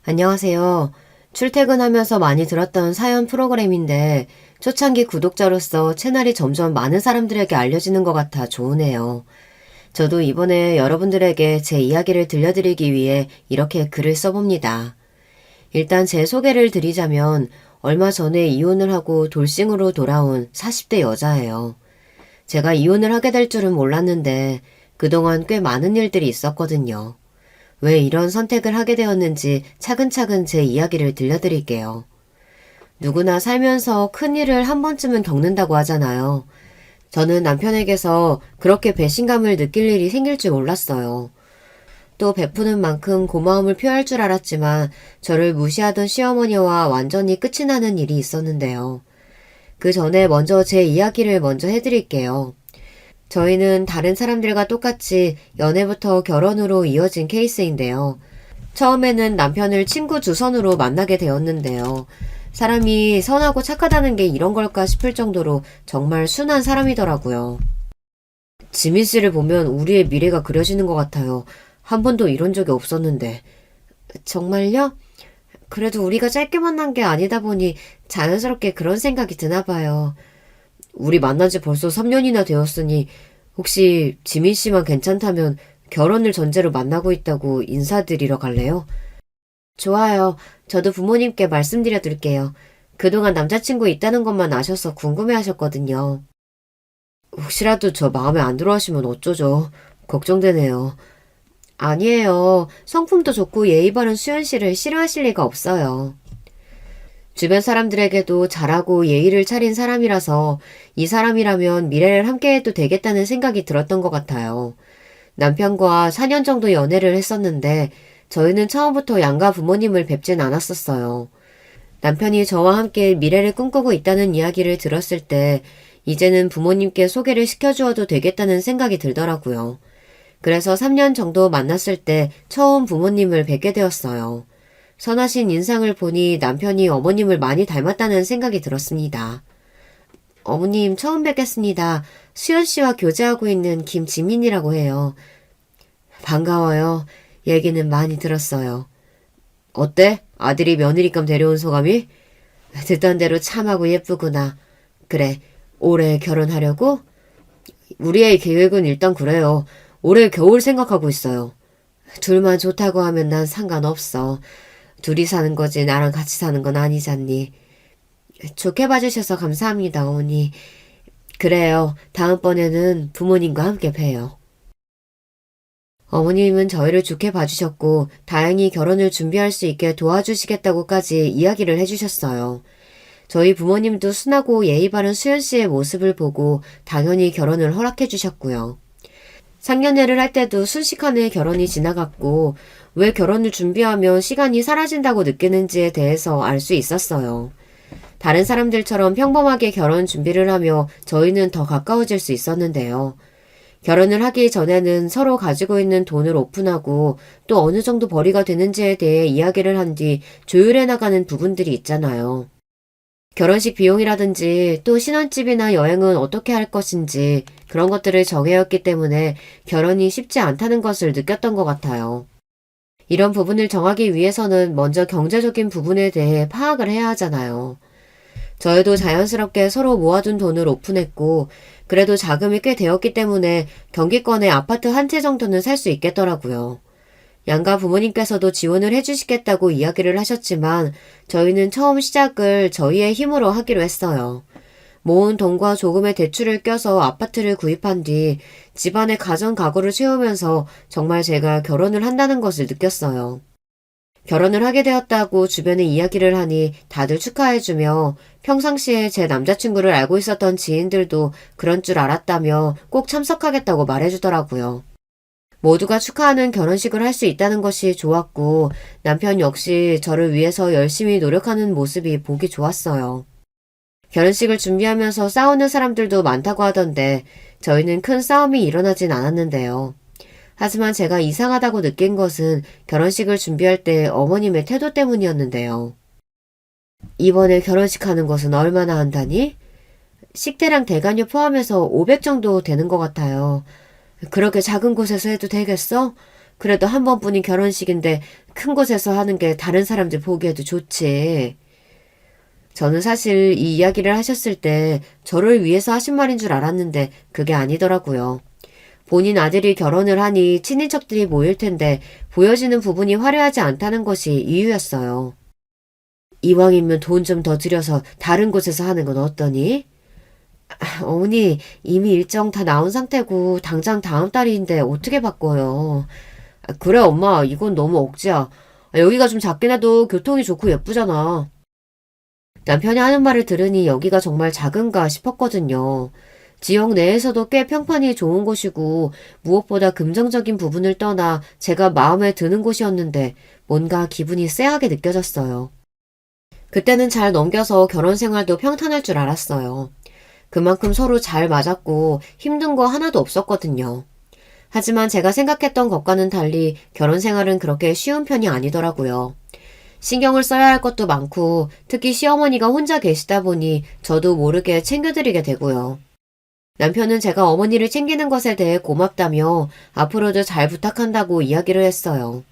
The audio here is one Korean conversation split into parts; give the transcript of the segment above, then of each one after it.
안녕하세요. 출퇴근하면서 많이 들었던 사연 프로그램인데 초창기 구독자로서 채널이 점점 많은 사람들에게 알려지는 것 같아 좋으네요. 저도 이번에 여러분들에게 제 이야기를 들려드리기 위해 이렇게 글을 써봅니다. 일단 제 소개를 드리자면 얼마 전에 이혼을 하고 돌싱으로 돌아온 40대 여자예요. 제가 이혼을 하게 될 줄은 몰랐는데 그동안 꽤 많은 일들이 있었거든요. 왜 이런 선택을 하게 되었는지 차근차근 제 이야기를 들려드릴게요. 누구나 살면서 큰일을 한 번쯤은 겪는다고 하잖아요. 저는 남편에게서 그렇게 배신감을 느낄 일이 생길 줄 몰랐어요. 또 베푸는 만큼 고마움을 표할 줄 알았지만 저를 무시하던 시어머니와 완전히 끝이 나는 일이 있었는데요. 그 전에 먼저 제 이야기를 먼저 해드릴게요. 저희는 다른 사람들과 똑같이 연애부터 결혼으로 이어진 케이스인데요. 처음에는 남편을 친구 주선으로 만나게 되었는데요. 사람이 선하고 착하다는 게 이런 걸까 싶을 정도로 정말 순한 사람이더라고요. 지민 씨를 보면 우리의 미래가 그려지는 것 같아요. 한 번도 이런 적이 없었는데. 정말요? 그래도 우리가 짧게 만난 게 아니다 보니 자연스럽게 그런 생각이 드나 봐요. 우리 만난 지 벌써 3년이나 되었으니 혹시 지민 씨만 괜찮다면 결혼을 전제로 만나고 있다고 인사드리러 갈래요? 좋아요. 저도 부모님께 말씀드려 둘게요. 그동안 남자친구 있다는 것만 아셔서 궁금해 하셨거든요. 혹시라도 저 마음에 안 들어 하시면 어쩌죠? 걱정되네요. 아니에요. 성품도 좋고 예의 바른 수연 씨를 싫어하실 리가 없어요. 주변 사람들에게도 잘하고 예의를 차린 사람이라서 이 사람이라면 미래를 함께해도 되겠다는 생각이 들었던 것 같아요. 남편과 4년 정도 연애를 했었는데 저희는 처음부터 양가 부모님을 뵙진 않았었어요. 남편이 저와 함께 미래를 꿈꾸고 있다는 이야기를 들었을 때 이제는 부모님께 소개를 시켜주어도 되겠다는 생각이 들더라고요. 그래서 3년 정도 만났을 때 처음 부모님을 뵙게 되었어요. 선하신 인상을 보니 남편이 어머님을 많이 닮았다는 생각이 들었습니다. 어머님 처음 뵙겠습니다. 수연 씨와 교제하고 있는 김지민이라고 해요. 반가워요. 얘기는 많이 들었어요. 어때? 아들이 며느리감 데려온 소감이? 듣던 대로 참하고 예쁘구나. 그래, 올해 결혼하려고? 우리의 계획은 일단 그래요. 올해 겨울 생각하고 있어요. 둘만 좋다고 하면 난 상관없어. 둘이 사는 거지 나랑 같이 사는 건 아니잖니. 좋게 봐주셔서 감사합니다, 어머니. 그래요. 다음번에는 부모님과 함께 봬요. 어머님은 저희를 좋게 봐주셨고 다행히 결혼을 준비할 수 있게 도와주시겠다고까지 이야기를 해주셨어요. 저희 부모님도 순하고 예의 바른 수연 씨의 모습을 보고 당연히 결혼을 허락해 주셨고요. 상견례를 할 때도 순식간에 결혼이 지나갔고 왜 결혼을 준비하면 시간이 사라진다고 느끼는지에 대해서 알 수 있었어요. 다른 사람들처럼 평범하게 결혼 준비를 하며 저희는 더 가까워질 수 있었는데요. 결혼을 하기 전에는 서로 가지고 있는 돈을 오픈하고 또 어느 정도 벌이가 되는지에 대해 이야기를 한 뒤 조율해 나가는 부분들이 있잖아요. 결혼식 비용이라든지 또 신혼집이나 여행은 어떻게 할 것인지 그런 것들을 정해왔기 때문에 결혼이 쉽지 않다는 것을 느꼈던 것 같아요. 이런 부분을 정하기 위해서는 먼저 경제적인 부분에 대해 파악을 해야 하잖아요. 저희도 자연스럽게 서로 모아둔 돈을 오픈했고 그래도 자금이 꽤 되었기 때문에 경기권의 아파트 한 채 정도는 살 수 있겠더라고요. 양가 부모님께서도 지원을 해주시겠다고 이야기를 하셨지만 저희는 처음 시작을 저희의 힘으로 하기로 했어요. 모은 돈과 조금의 대출을 껴서 아파트를 구입한 뒤 집안의 가전 가구를 채우면서 정말 제가 결혼을 한다는 것을 느꼈어요. 결혼을 하게 되었다고 주변에 이야기를 하니 다들 축하해주며 평상시에 제 남자친구를 알고 있었던 지인들도 그런 줄 알았다며 꼭 참석하겠다고 말해주더라고요. 모두가 축하하는 결혼식을 할 수 있다는 것이 좋았고 남편 역시 저를 위해서 열심히 노력하는 모습이 보기 좋았어요. 결혼식을 준비하면서 싸우는 사람들도 많다고 하던데 저희는 큰 싸움이 일어나진 않았는데요. 하지만 제가 이상하다고 느낀 것은 결혼식을 준비할 때 어머님의 태도 때문이었는데요. 이번에 결혼식 하는 것은 얼마나 한다니? 식대랑 대관료 포함해서 500 정도 되는 것 같아요. 그렇게 작은 곳에서 해도 되겠어? 그래도 한 번뿐인 결혼식인데 큰 곳에서 하는 게 다른 사람들 보기에도 좋지. 저는 사실 이 이야기를 하셨을 때 저를 위해서 하신 말인 줄 알았는데 그게 아니더라고요. 본인 아들이 결혼을 하니 친인척들이 모일 텐데 보여지는 부분이 화려하지 않다는 것이 이유였어요. 이왕이면 돈 좀 더 들여서 다른 곳에서 하는 건 어떠니? 어머니, 이미 일정 다 나온 상태고 당장 다음 달인데 어떻게 바꿔요? 그래, 엄마, 이건 너무 억지야. 여기가 좀 작긴 해도 교통이 좋고 예쁘잖아. 남편이 하는 말을 들으니 여기가 정말 작은가 싶었거든요. 지역 내에서도 꽤 평판이 좋은 곳이고 무엇보다 긍정적인 부분을 떠나 제가 마음에 드는 곳이었는데 뭔가 기분이 쎄하게 느껴졌어요. 그때는 잘 넘겨서 결혼 생활도 평탄할 줄 알았어요. 그만큼 서로 잘 맞았고 힘든 거 하나도 없었거든요. 하지만 제가 생각했던 것과는 달리 결혼 생활은 그렇게 쉬운 편이 아니더라고요. 신경을 써야 할 것도 많고 특히 시어머니가 혼자 계시다 보니 저도 모르게 챙겨드리게 되고요. 남편은 제가 어머니를 챙기는 것에 대해 고맙다며 앞으로도 잘 부탁한다고 이야기를 했어요.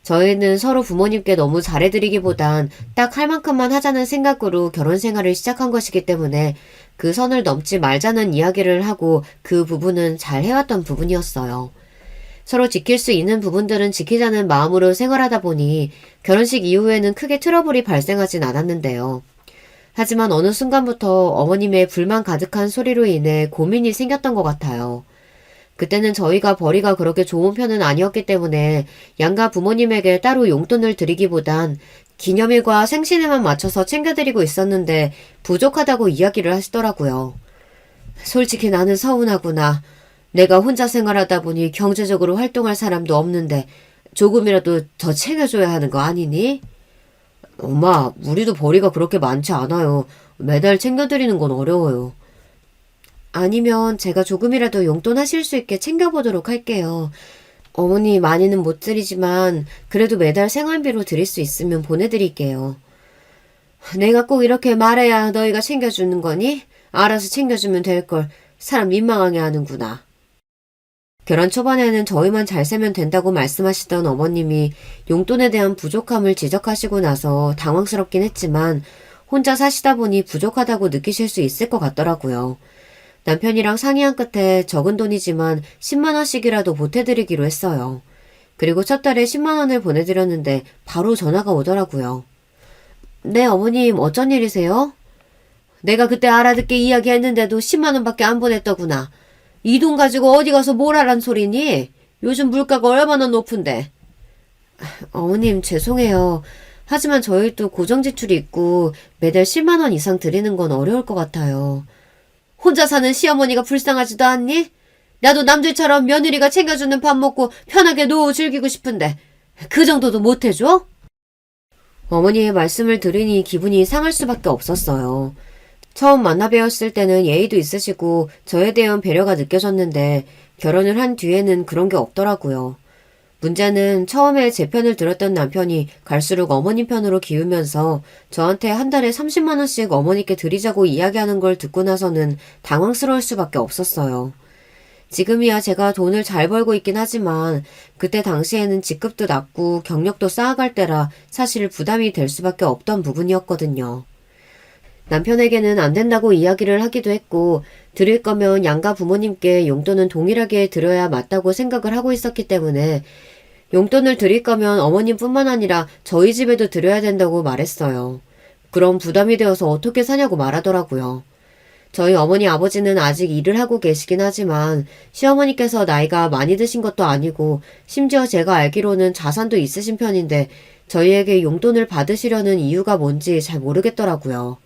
저희는 서로 부모님께 너무 잘해드리기보단 딱 할 만큼만 하자는 생각으로 결혼 생활을 시작한 것이기 때문에 그 선을 넘지 말자는 이야기를 하고 그 부분은 잘 해왔던 부분이었어요. 서로 지킬 수 있는 부분들은 지키자는 마음으로 생활하다 보니 결혼식 이후에는 크게 트러블이 발생하진 않았는데요. 하지만 어느 순간부터 어머님의 불만 가득한 소리로 인해 고민이 생겼던 것 같아요. 그때는 저희가 벌이가 그렇게 좋은 편은 아니었기 때문에 양가 부모님에게 따로 용돈을 드리기보단 기념일과 생신에만 맞춰서 챙겨드리고 있었는데 부족하다고 이야기를 하시더라고요. 솔직히 나는 서운하구나. 내가 혼자 생활하다 보니 경제적으로 활동할 사람도 없는데 조금이라도 더 챙겨줘야 하는 거 아니니? 엄마, 우리도 벌이가 그렇게 많지 않아요. 매달 챙겨드리는 건 어려워요. 아니면 제가 조금이라도 용돈 하실 수 있게 챙겨보도록 할게요. 어머니 많이는 못 드리지만 그래도 매달 생활비로 드릴 수 있으면 보내드릴게요. 내가 꼭 이렇게 말해야 너희가 챙겨주는 거니? 알아서 챙겨주면 될걸. 사람 민망하게 하는구나. 결혼 초반에는 저희만 잘 살면 된다고 말씀하시던 어머님이 용돈에 대한 부족함을 지적하시고 나서 당황스럽긴 했지만 혼자 사시다 보니 부족하다고 느끼실 수 있을 것 같더라고요. 남편이랑 상의한 끝에 적은 돈이지만 10만 원씩이라도 보태드리기로 했어요. 그리고 첫 달에 10만 원을 보내드렸는데 바로 전화가 오더라고요. 네, 어머님 어쩐 일이세요? 내가 그때 알아듣게 이야기했는데도 10만 원밖에 안 보냈더구나. 이 돈 가지고 어디 가서 뭘 하란 소리니? 요즘 물가가 얼마나 높은데. 어머님 죄송해요. 하지만 저희도 고정 지출이 있고 매달 10만 원 이상 드리는 건 어려울 것 같아요. 혼자 사는 시어머니가 불쌍하지도 않니? 나도 남들처럼 며느리가 챙겨주는 밥 먹고 편하게 노후 즐기고 싶은데 그 정도도 못 해줘? 어머니의 말씀을 들으니 기분이 상할 수밖에 없었어요. 처음 만나 뵈었을 때는 예의도 있으시고 저에 대한 배려가 느껴졌는데 결혼을 한 뒤에는 그런 게 없더라고요. 문제는 처음에 제 편을 들었던 남편이 갈수록 어머님 편으로 기우면서 저한테 한 달에 30만 원씩 어머니께 드리자고 이야기하는 걸 듣고 나서는 당황스러울 수밖에 없었어요. 지금이야 제가 돈을 잘 벌고 있긴 하지만 그때 당시에는 직급도 낮고 경력도 쌓아갈 때라 사실 부담이 될 수밖에 없던 부분이었거든요. 남편에게는 안 된다고 이야기를 하기도 했고 드릴 거면 양가 부모님께 용돈은 동일하게 드려야 맞다고 생각을 하고 있었기 때문에 용돈을 드릴 거면 어머님뿐만 아니라 저희 집에도 드려야 된다고 말했어요. 그럼 부담이 되어서 어떻게 사냐고 말하더라고요. 저희 어머니 아버지는 아직 일을 하고 계시긴 하지만 시어머니께서 나이가 많이 드신 것도 아니고 심지어 제가 알기로는 자산도 있으신 편인데 저희에게 용돈을 받으시려는 이유가 뭔지 잘 모르겠더라고요.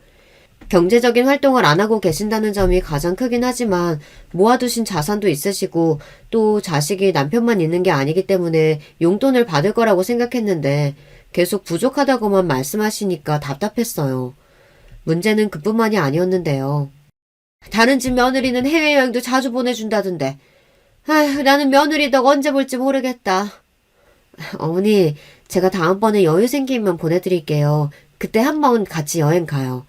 경제적인 활동을 안 하고 계신다는 점이 가장 크긴 하지만 모아두신 자산도 있으시고 또 자식이 남편만 있는 게 아니기 때문에 용돈을 받을 거라고 생각했는데 계속 부족하다고만 말씀하시니까 답답했어요. 문제는 그뿐만이 아니었는데요. 다른 집 며느리는 해외여행도 자주 보내준다던데. 아휴, 나는 며느리 덕 언제 볼지 모르겠다. 어머니, 제가 다음번에 여유 생기면 보내드릴게요. 그때 한번 같이 여행 가요.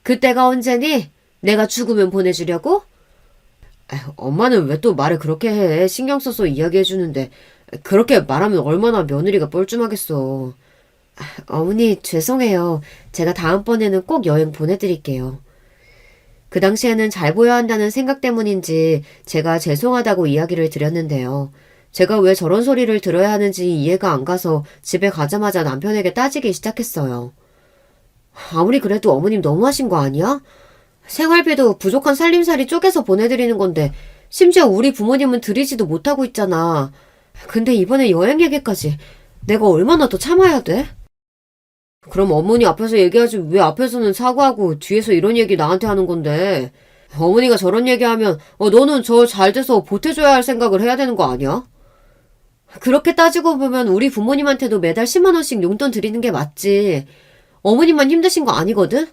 그때가 언제니? 내가 죽으면 보내주려고? 엄마는 왜 또 말을 그렇게 해? 신경 써서 이야기해주는데. 그렇게 말하면 얼마나 며느리가 뻘쭘하겠어. 어머니, 죄송해요. 제가 다음번에는 꼭 여행 보내드릴게요. 그 당시에는 잘 보여야 한다는 생각 때문인지 제가 죄송하다고 이야기를 드렸는데요. 제가 왜 저런 소리를 들어야 하는지 이해가 안 가서 집에 가자마자 남편에게 따지기 시작했어요. 아무리 그래도 어머님 너무하신 거 아니야? 생활비도 부족한 살림살이 쪼개서 보내드리는 건데 심지어 우리 부모님은 드리지도 못하고 있잖아. 근데 이번에 여행 얘기까지 내가 얼마나 더 참아야 돼? 그럼 어머니 앞에서 얘기하지 왜 앞에서는 사과하고 뒤에서 이런 얘기 나한테 하는 건데. 어머니가 저런 얘기하면 너는 저 잘 돼서 보태줘야 할 생각을 해야 되는 거 아니야? 그렇게 따지고 보면 우리 부모님한테도 매달 10만 원씩 용돈 드리는 게 맞지. 어머님만 힘드신 거 아니거든?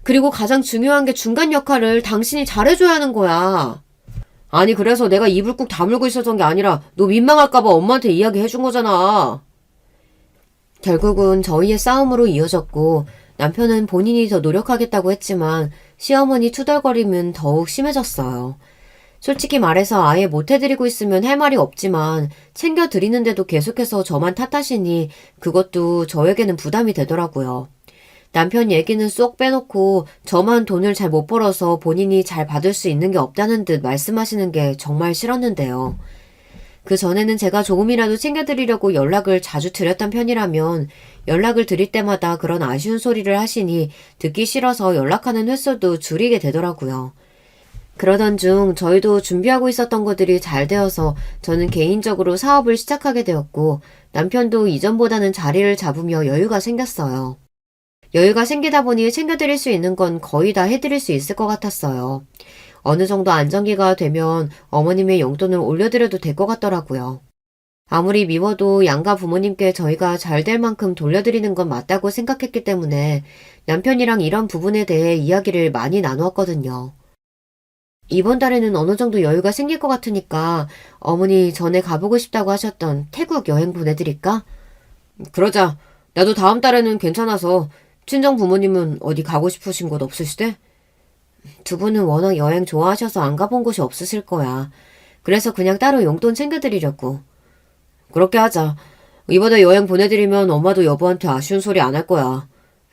그리고 가장 중요한 게 중간 역할을 당신이 잘해줘야 하는 거야. 아니 그래서 내가 입을 꾹 다물고 있었던 게 아니라 너 민망할까봐 엄마한테 이야기해준 거잖아. 결국은 저희의 싸움으로 이어졌고 남편은 본인이 더 노력하겠다고 했지만 시어머니 투덜거림은 더욱 심해졌어요. 솔직히 말해서 아예 못해드리고 있으면 할 말이 없지만 챙겨드리는데도 계속해서 저만 탓하시니 그것도 저에게는 부담이 되더라고요. 남편 얘기는 쏙 빼놓고 저만 돈을 잘 못 벌어서 본인이 잘 받을 수 있는 게 없다는 듯 말씀하시는 게 정말 싫었는데요. 그 전에는 제가 조금이라도 챙겨드리려고 연락을 자주 드렸던 편이라면 연락을 드릴 때마다 그런 아쉬운 소리를 하시니 듣기 싫어서 연락하는 횟수도 줄이게 되더라고요. 그러던 중 저희도 준비하고 있었던 것들이 잘 되어서 저는 개인적으로 사업을 시작하게 되었고 남편도 이전보다는 자리를 잡으며 여유가 생겼어요. 여유가 생기다 보니 챙겨드릴 수 있는 건 거의 다 해드릴 수 있을 것 같았어요. 어느 정도 안정기가 되면 어머님의 용돈을 올려드려도 될 것 같더라고요. 아무리 미워도 양가 부모님께 저희가 잘 될 만큼 돌려드리는 건 맞다고 생각했기 때문에 남편이랑 이런 부분에 대해 이야기를 많이 나누었거든요. 이번 달에는 어느 정도 여유가 생길 것 같으니까 어머니 전에 가보고 싶다고 하셨던 태국 여행 보내드릴까? 그러자. 나도 다음 달에는 괜찮아서. 친정 부모님은 어디 가고 싶으신 곳 없으시대? 두 분은 워낙 여행 좋아하셔서 안 가본 곳이 없으실 거야. 그래서 그냥 따로 용돈 챙겨드리려고. 그렇게 하자. 이번에 여행 보내드리면 엄마도 여보한테 아쉬운 소리 안 할 거야.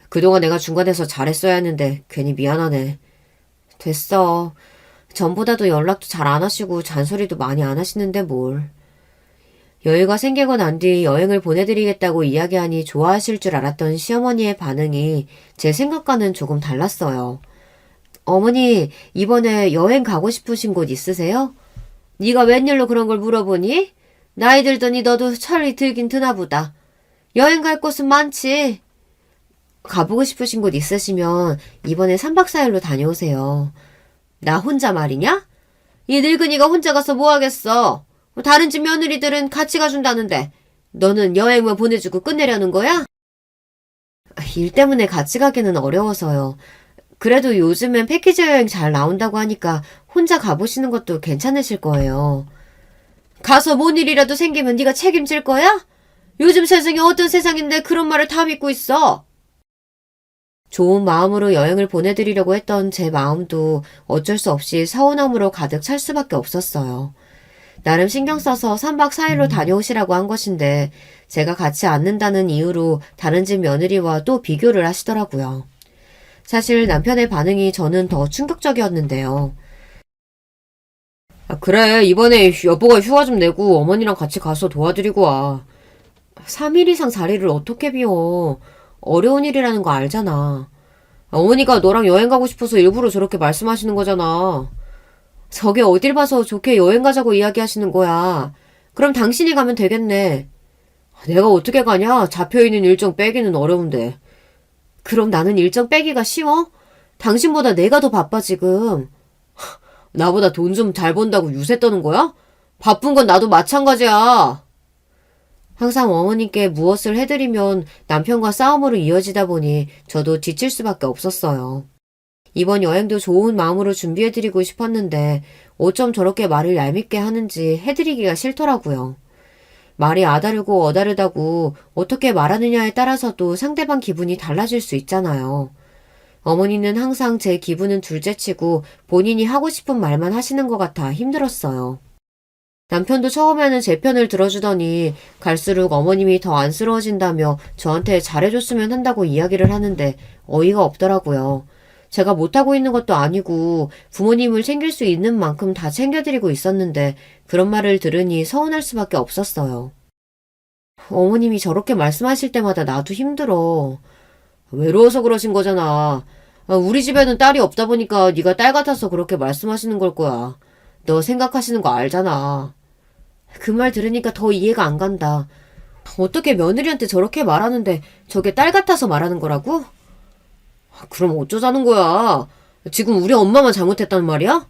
그동안 내가 중간에서 잘했어야 했는데 괜히 미안하네. 됐어. 전보다도 연락도 잘 안 하시고 잔소리도 많이 안 하시는데 뭘. 여유가 생기고 난 뒤 여행을 보내드리겠다고 이야기하니 좋아하실 줄 알았던 시어머니의 반응이 제 생각과는 조금 달랐어요. 어머니, 이번에 여행 가고 싶으신 곳 있으세요? 네가 웬일로 그런 걸 물어보니? 나이 들더니 너도 철이 들긴 드나 보다. 여행 갈 곳은 많지. 가보고 싶으신 곳 있으시면 이번에 3박 4일로 다녀오세요. 나 혼자 말이냐? 이 늙은이가 혼자 가서 뭐 하겠어? 다른 집 며느리들은 같이 가준다는데 너는 여행만 보내주고 끝내려는 거야? 일 때문에 같이 가기는 어려워서요. 그래도 요즘엔 패키지 여행 잘 나온다고 하니까 혼자 가보시는 것도 괜찮으실 거예요. 가서 뭔 일이라도 생기면 네가 책임질 거야? 요즘 세상이 어떤 세상인데 그런 말을 다 믿고 있어? 좋은 마음으로 여행을 보내드리려고 했던 제 마음도 어쩔 수 없이 서운함으로 가득 찰 수밖에 없었어요. 나름 신경 써서 3박 4일로 다녀오시라고 한 것인데 제가 같이 않는다는 이유로 다른 집 며느리와 또 비교를 하시더라고요. 사실 남편의 반응이 저는 더 충격적이었는데요. 그래, 이번에 여보가 휴가 좀 내고 어머니랑 같이 가서 도와드리고 와. 3일 이상 자리를 어떻게 비워. 어려운 일이라는 거 알잖아. 어머니가 너랑 여행 가고 싶어서 일부러 저렇게 말씀하시는 거잖아. 저게 어딜 봐서 좋게 여행 가자고 이야기하시는 거야. 그럼 당신이 가면 되겠네. 내가 어떻게 가냐? 잡혀있는 일정 빼기는 어려운데. 그럼 나는 일정 빼기가 쉬워? 당신보다 내가 더 바빠 지금. 나보다 돈 좀 잘 번다고 유세 떠는 거야? 바쁜 건 나도 마찬가지야. 항상 어머님께 무엇을 해드리면 남편과 싸움으로 이어지다 보니 저도 지칠 수밖에 없었어요. 이번 여행도 좋은 마음으로 준비해드리고 싶었는데 어쩜 저렇게 말을 얄밉게 하는지 해드리기가 싫더라고요. 말이 아다르고 어다르다고 어떻게 말하느냐에 따라서도 상대방 기분이 달라질 수 있잖아요. 어머니는 항상 제 기분은 둘째치고 본인이 하고 싶은 말만 하시는 것 같아 힘들었어요. 남편도 처음에는 제 편을 들어주더니 갈수록 어머님이 더 안쓰러워진다며 저한테 잘해줬으면 한다고 이야기를 하는데 어이가 없더라고요. 제가 못하고 있는 것도 아니고 부모님을 챙길 수 있는 만큼 다 챙겨드리고 있었는데 그런 말을 들으니 서운할 수밖에 없었어요. 어머님이 저렇게 말씀하실 때마다 나도 힘들어. 외로워서 그러신 거잖아. 우리 집에는 딸이 없다 보니까 네가 딸 같아서 그렇게 말씀하시는 걸 거야. 너 생각하시는 거 알잖아. 그 말 들으니까 더 이해가 안 간다. 어떻게 며느리한테 저렇게 말하는데 저게 딸 같아서 말하는 거라고? 그럼 어쩌자는 거야? 지금 우리 엄마만 잘못했단 말이야?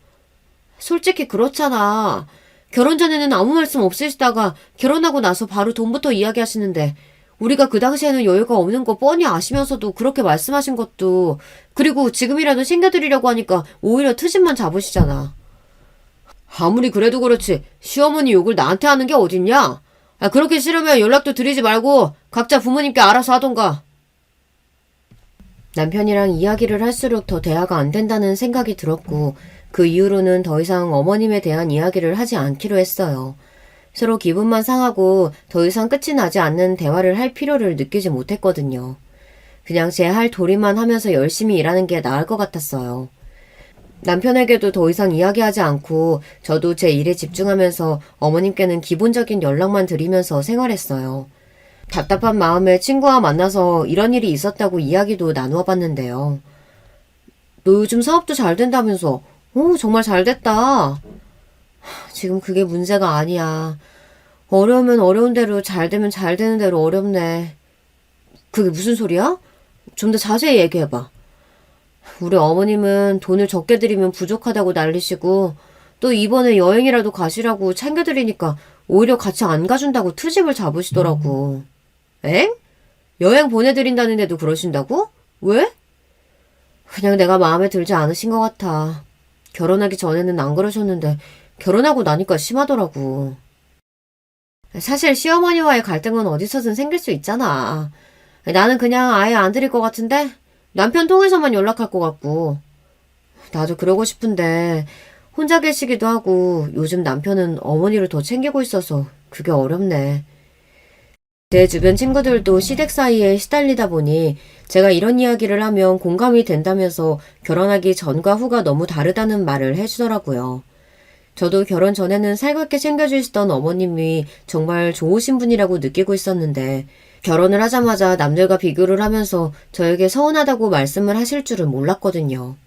솔직히 그렇잖아. 결혼 전에는 아무 말씀 없으시다가 결혼하고 나서 바로 돈부터 이야기하시는데 우리가 그 당시에는 여유가 없는 거 뻔히 아시면서도 그렇게 말씀하신 것도 그리고 지금이라도 챙겨드리려고 하니까 오히려 트집만 잡으시잖아. 아무리 그래도 그렇지 시어머니 욕을 나한테 하는 게 어딨냐? 그렇게 싫으면 연락도 드리지 말고 각자 부모님께 알아서 하던가. 남편이랑 이야기를 할수록 더 대화가 안 된다는 생각이 들었고 그 이후로는 더 이상 어머님에 대한 이야기를 하지 않기로 했어요. 서로 기분만 상하고 더 이상 끝이 나지 않는 대화를 할 필요를 느끼지 못했거든요. 그냥 제 할 도리만 하면서 열심히 일하는 게 나을 것 같았어요. 남편에게도 더 이상 이야기하지 않고 저도 제 일에 집중하면서 어머님께는 기본적인 연락만 드리면서 생활했어요. 답답한 마음에 친구와 만나서 이런 일이 있었다고 이야기도 나누어 봤는데요. 너 요즘 사업도 잘 된다면서? 오, 정말 잘 됐다. 지금 그게 문제가 아니야. 어려우면 어려운 대로 잘 되면 잘 되는 대로 어렵네. 그게 무슨 소리야? 좀 더 자세히 얘기해봐. 우리 어머님은 돈을 적게 드리면 부족하다고 난리시고 또 이번에 여행이라도 가시라고 챙겨드리니까 오히려 같이 안 가준다고 트집을 잡으시더라고. 엥? 여행 보내드린다는데도 그러신다고? 왜? 그냥 내가 마음에 들지 않으신 것 같아. 결혼하기 전에는 안 그러셨는데 결혼하고 나니까 심하더라고. 사실 시어머니와의 갈등은 어디서든 생길 수 있잖아. 나는 그냥 아예 안 드릴 것 같은데 남편 통해서만 연락할 것 같고. 나도 그러고 싶은데 혼자 계시기도 하고 요즘 남편은 어머니를 더 챙기고 있어서 그게 어렵네. 제 주변 친구들도 시댁 사이에 시달리다 보니 제가 이런 이야기를 하면 공감이 된다면서 결혼하기 전과 후가 너무 다르다는 말을 해주더라고요. 저도 결혼 전에는 살갑게 챙겨주시던 어머님이 정말 좋으신 분이라고 느끼고 있었는데 결혼을 하자마자 남들과 비교를 하면서 저에게 서운하다고 말씀을 하실 줄은 몰랐거든요.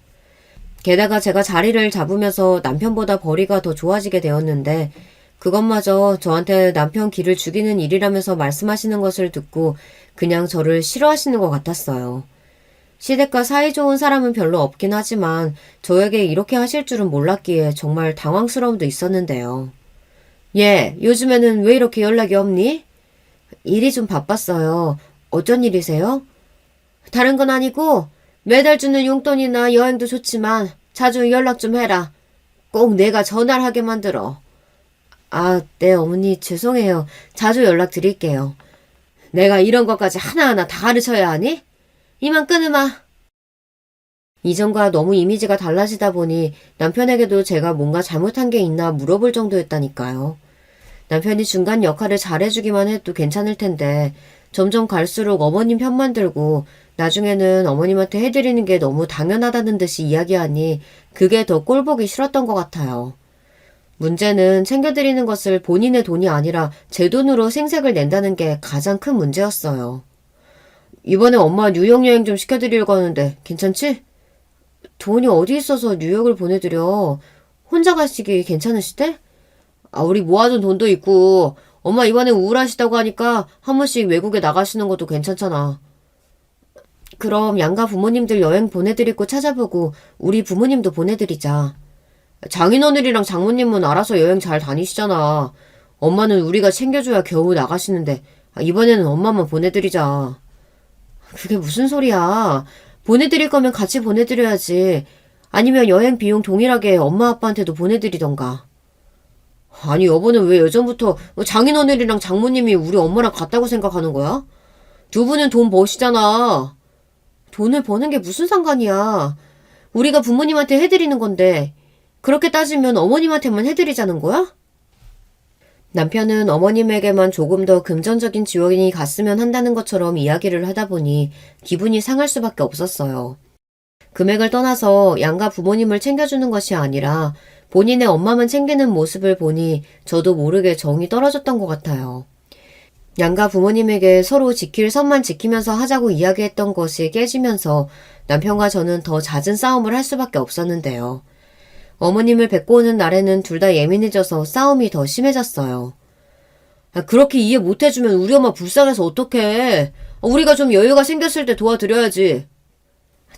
게다가 제가 자리를 잡으면서 남편보다 벌이가 더 좋아지게 되었는데 그것마저 저한테 남편 기를 죽이는 일이라면서 말씀하시는 것을 듣고 그냥 저를 싫어하시는 것 같았어요. 시댁과 사이좋은 사람은 별로 없긴 하지만 저에게 이렇게 하실 줄은 몰랐기에 정말 당황스러움도 있었는데요. 예, 요즘에는 왜 이렇게 연락이 없니? 일이 좀 바빴어요. 어쩐 일이세요? 다른 건 아니고 매달 주는 용돈이나 여행도 좋지만 자주 연락 좀 해라. 꼭 내가 전화를 하게 만들어. 아, 네 어머니 죄송해요. 자주 연락드릴게요. 내가 이런 것까지 하나하나 다 가르쳐야 하니? 이만 끊으마. 이전과 너무 이미지가 달라지다 보니 남편에게도 제가 뭔가 잘못한 게 있나 물어볼 정도였다니까요. 남편이 중간 역할을 잘해주기만 해도 괜찮을 텐데 점점 갈수록 어머님 편만 들고 나중에는 어머님한테 해드리는 게 너무 당연하다는 듯이 이야기하니 그게 더 꼴보기 싫었던 것 같아요. 문제는 챙겨드리는 것을 본인의 돈이 아니라 제 돈으로 생색을 낸다는 게 가장 큰 문제였어요. 이번에 엄마 뉴욕 여행 좀 시켜드리려고 하는데 괜찮지? 돈이 어디 있어서 뉴욕을 보내드려. 혼자 가시기 괜찮으시대? 우리 모아둔 돈도 있고 엄마 이번에 우울하시다고 하니까 한 번씩 외국에 나가시는 것도 괜찮잖아. 그럼 양가 부모님들 여행 보내드릴 곳 찾아보고 우리 부모님도 보내드리자. 장인어른이랑 장모님은 알아서 여행 잘 다니시잖아. 엄마는 우리가 챙겨줘야 겨우 나가시는데 이번에는 엄마만 보내드리자. 그게 무슨 소리야. 보내드릴 거면 같이 보내드려야지. 아니면 여행 비용 동일하게 엄마 아빠한테도 보내드리던가. 아니 여보는 왜 예전부터 장인어른이랑 장모님이 우리 엄마랑 같다고 생각하는 거야? 두 분은 돈 버시잖아. 돈을 버는 게 무슨 상관이야. 우리가 부모님한테 해드리는 건데 그렇게 따지면 어머님한테만 해드리자는 거야? 남편은 어머님에게만 조금 더 금전적인 지원이 갔으면 한다는 것처럼 이야기를 하다 보니 기분이 상할 수밖에 없었어요. 금액을 떠나서 양가 부모님을 챙겨주는 것이 아니라 본인의 엄마만 챙기는 모습을 보니 저도 모르게 정이 떨어졌던 것 같아요. 양가 부모님에게 서로 지킬 선만 지키면서 하자고 이야기했던 것이 깨지면서 남편과 저는 더 잦은 싸움을 할 수밖에 없었는데요. 어머님을 뵙고 오는 날에는 둘 다 예민해져서 싸움이 더 심해졌어요. 그렇게 이해 못해주면 우리 엄마 불쌍해서 어떡해. 우리가 좀 여유가 생겼을 때 도와드려야지.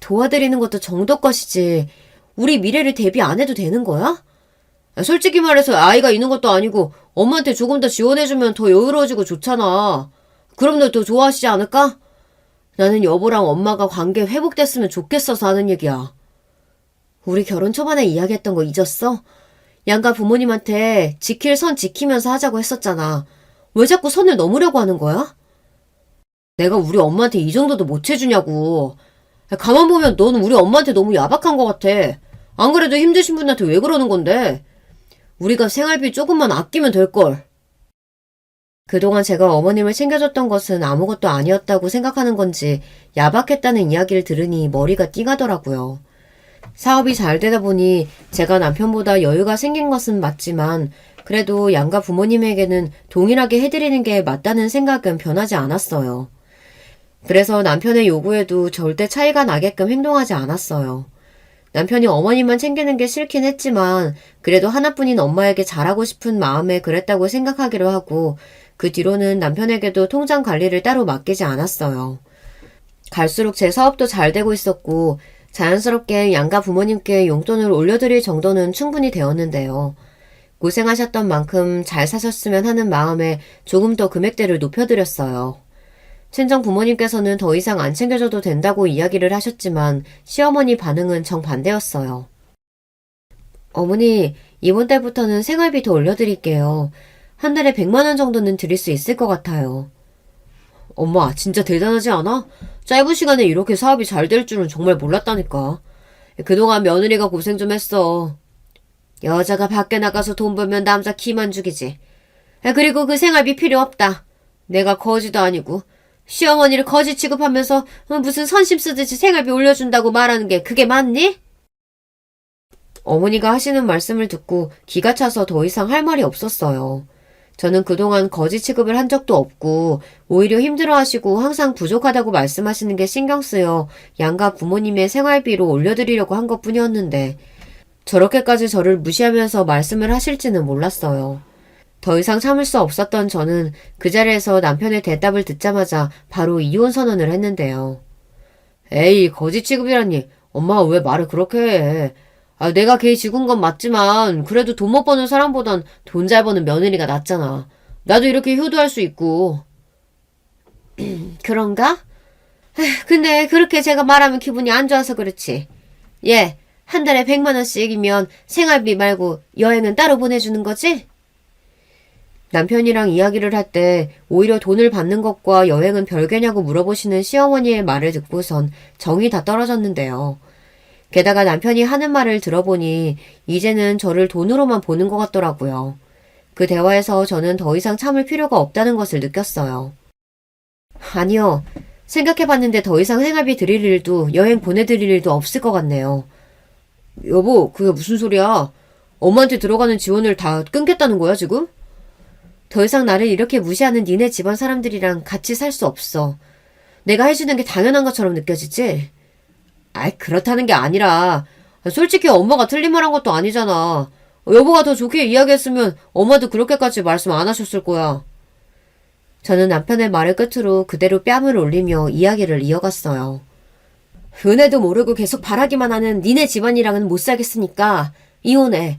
도와드리는 것도 정도 것이지. 우리 미래를 대비 안 해도 되는 거야? 솔직히 말해서 아이가 있는 것도 아니고 엄마한테 조금 더 지원해주면 더 여유로워지고 좋잖아. 그럼 너 더 좋아하시지 않을까? 나는 여보랑 엄마가 관계 회복됐으면 좋겠어서 하는 얘기야. 우리 결혼 초반에 이야기했던 거 잊었어? 양가 부모님한테 지킬 선 지키면서 하자고 했었잖아. 왜 자꾸 선을 넘으려고 하는 거야? 내가 우리 엄마한테 이 정도도 못 해주냐고. 가만 보면 너는 우리 엄마한테 너무 야박한 것 같아. 안 그래도 힘드신 분한테 왜 그러는 건데? 우리가 생활비 조금만 아끼면 될걸. 그동안 제가 어머님을 챙겨줬던 것은 아무것도 아니었다고 생각하는 건지 야박했다는 이야기를 들으니 머리가 띵하더라고요. 사업이 잘 되다 보니 제가 남편보다 여유가 생긴 것은 맞지만 그래도 양가 부모님에게는 동일하게 해드리는 게 맞다는 생각은 변하지 않았어요. 그래서 남편의 요구에도 절대 차이가 나게끔 행동하지 않았어요. 남편이 어머님만 챙기는 게 싫긴 했지만 그래도 하나뿐인 엄마에게 잘하고 싶은 마음에 그랬다고 생각하기로 하고 그 뒤로는 남편에게도 통장 관리를 따로 맡기지 않았어요. 갈수록 제 사업도 잘 되고 있었고 자연스럽게 양가 부모님께 용돈을 올려드릴 정도는 충분히 되었는데요. 고생하셨던 만큼 잘 사셨으면 하는 마음에 조금 더 금액대를 높여드렸어요. 친정 부모님께서는 더 이상 안 챙겨줘도 된다고 이야기를 하셨지만 시어머니 반응은 정반대였어요. 어머니, 이번 달부터는 생활비 더 올려드릴게요. 한 달에 100만 원 정도는 드릴 수 있을 것 같아요. 엄마, 진짜 대단하지 않아? 짧은 시간에 이렇게 사업이 잘 될 줄은 정말 몰랐다니까. 그동안 며느리가 고생 좀 했어. 여자가 밖에 나가서 돈 벌면 남자 기만 죽이지. 그리고 그 생활비 필요 없다. 내가 거지도 아니고 시어머니를 거지 취급하면서 무슨 선심 쓰듯이 생활비 올려준다고 말하는 게 그게 맞니? 어머니가 하시는 말씀을 듣고 기가 차서 더 이상 할 말이 없었어요. 저는 그동안 거지 취급을 한 적도 없고 오히려 힘들어하시고 항상 부족하다고 말씀하시는 게 신경 쓰여 양가 부모님의 생활비로 올려드리려고 한 것뿐이었는데 저렇게까지 저를 무시하면서 말씀을 하실지는 몰랐어요. 더 이상 참을 수 없었던 저는 그 자리에서 남편의 대답을 듣자마자 바로 이혼 선언을 했는데요. 에이, 거지 취급이라니. 엄마가 왜 말을 그렇게 해. 내가 걔 죽은 건 맞지만 그래도 돈 못 버는 사람보단 돈 잘 버는 며느리가 낫잖아. 나도 이렇게 효도할 수 있고. 그런가? 근데 그렇게 제가 말하면 기분이 안 좋아서 그렇지. 예, 한 달에 100만 원씩이면 생활비 말고 여행은 따로 보내주는 거지? 남편이랑 이야기를 할 때 오히려 돈을 받는 것과 여행은 별개냐고 물어보시는 시어머니의 말을 듣고선 정이 다 떨어졌는데요. 게다가 남편이 하는 말을 들어보니 이제는 저를 돈으로만 보는 것 같더라고요. 그 대화에서 저는 더 이상 참을 필요가 없다는 것을 느꼈어요. 아니요. 생각해봤는데 더 이상 생활비 드릴 일도 여행 보내드릴 일도 없을 것 같네요. 여보, 그게 무슨 소리야? 엄마한테 들어가는 지원을 다 끊겠다는 거야, 지금? 더 이상 나를 이렇게 무시하는 니네 집안 사람들이랑 같이 살 수 없어. 내가 해주는 게 당연한 것처럼 느껴지지? 그렇다는 게 아니라 솔직히 엄마가 틀린 말 한 것도 아니잖아. 여보가 더 좋게 이야기했으면 엄마도 그렇게까지 말씀 안 하셨을 거야. 저는 남편의 말을 끝으로 그대로 뺨을 올리며 이야기를 이어갔어요. 은혜도 모르고 계속 바라기만 하는 니네 집안이랑은 못 살겠으니까 이혼해.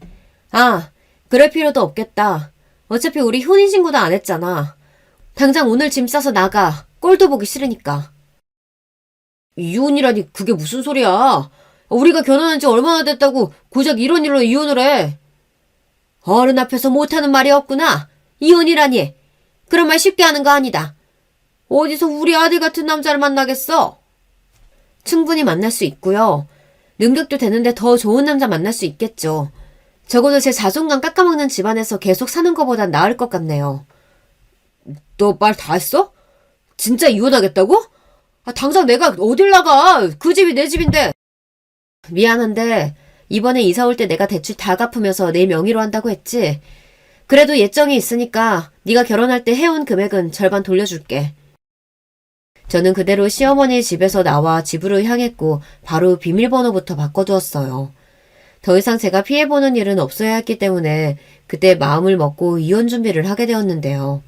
그럴 필요도 없겠다. 어차피 우리 혼인신고도 안 했잖아. 당장 오늘 짐 싸서 나가. 꼴도 보기 싫으니까. 이혼이라니 그게 무슨 소리야. 우리가 결혼한 지 얼마나 됐다고 고작 이런 일로 이혼을 해. 어른 앞에서 못하는 말이 없구나. 이혼이라니. 그런 말 쉽게 하는 거 아니다. 어디서 우리 아들 같은 남자를 만나겠어? 충분히 만날 수 있고요. 능력도 되는데 더 좋은 남자 만날 수 있겠죠. 적어도 제 자존감 깎아먹는 집안에서 계속 사는 것보단 나을 것 같네요. 너 말 다 했어? 진짜 이혼하겠다고? 당장 내가 어딜 나가? 그 집이 내 집인데. 미안한데 이번에 이사 올 때 내가 대출 다 갚으면서 내 명의로 한다고 했지. 그래도 예정이 있으니까 네가 결혼할 때 해온 금액은 절반 돌려줄게. 저는 그대로 시어머니 집에서 나와 집으로 향했고 바로 비밀번호부터 바꿔두었어요. 더 이상 제가 피해보는 일은 없어야 했기 때문에 그때 마음을 먹고 이혼 준비를 하게 되었는데요.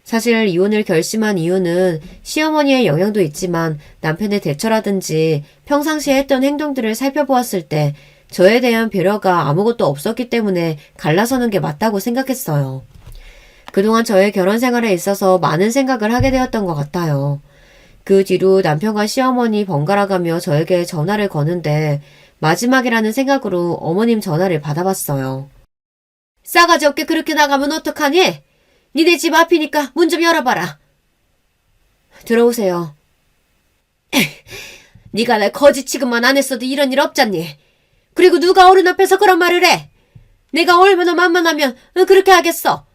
사실 이혼을 결심한 이유는 시어머니의 영향도 있지만 남편의 대처라든지 평상시에 했던 행동들을 살펴보았을 때 저에 대한 배려가 아무것도 없었기 때문에 갈라서는 게 맞다고 생각했어요. 그동안 저의 결혼 생활에 있어서 많은 생각을 하게 되었던 것 같아요. 그 뒤로 남편과 시어머니 번갈아가며 저에게 전화를 거는데 마지막이라는 생각으로 어머님 전화를 받아봤어요. 싸가지 없게 그렇게 나가면 어떡하니? 니네 집 앞이니까 문 좀 열어봐라. 들어오세요. 네가 날 거짓 취급만 안 했어도 이런 일 없잖니. 그리고 누가 어른 앞에서 그런 말을 해? 내가 얼마나 만만하면 그렇게 하겠어.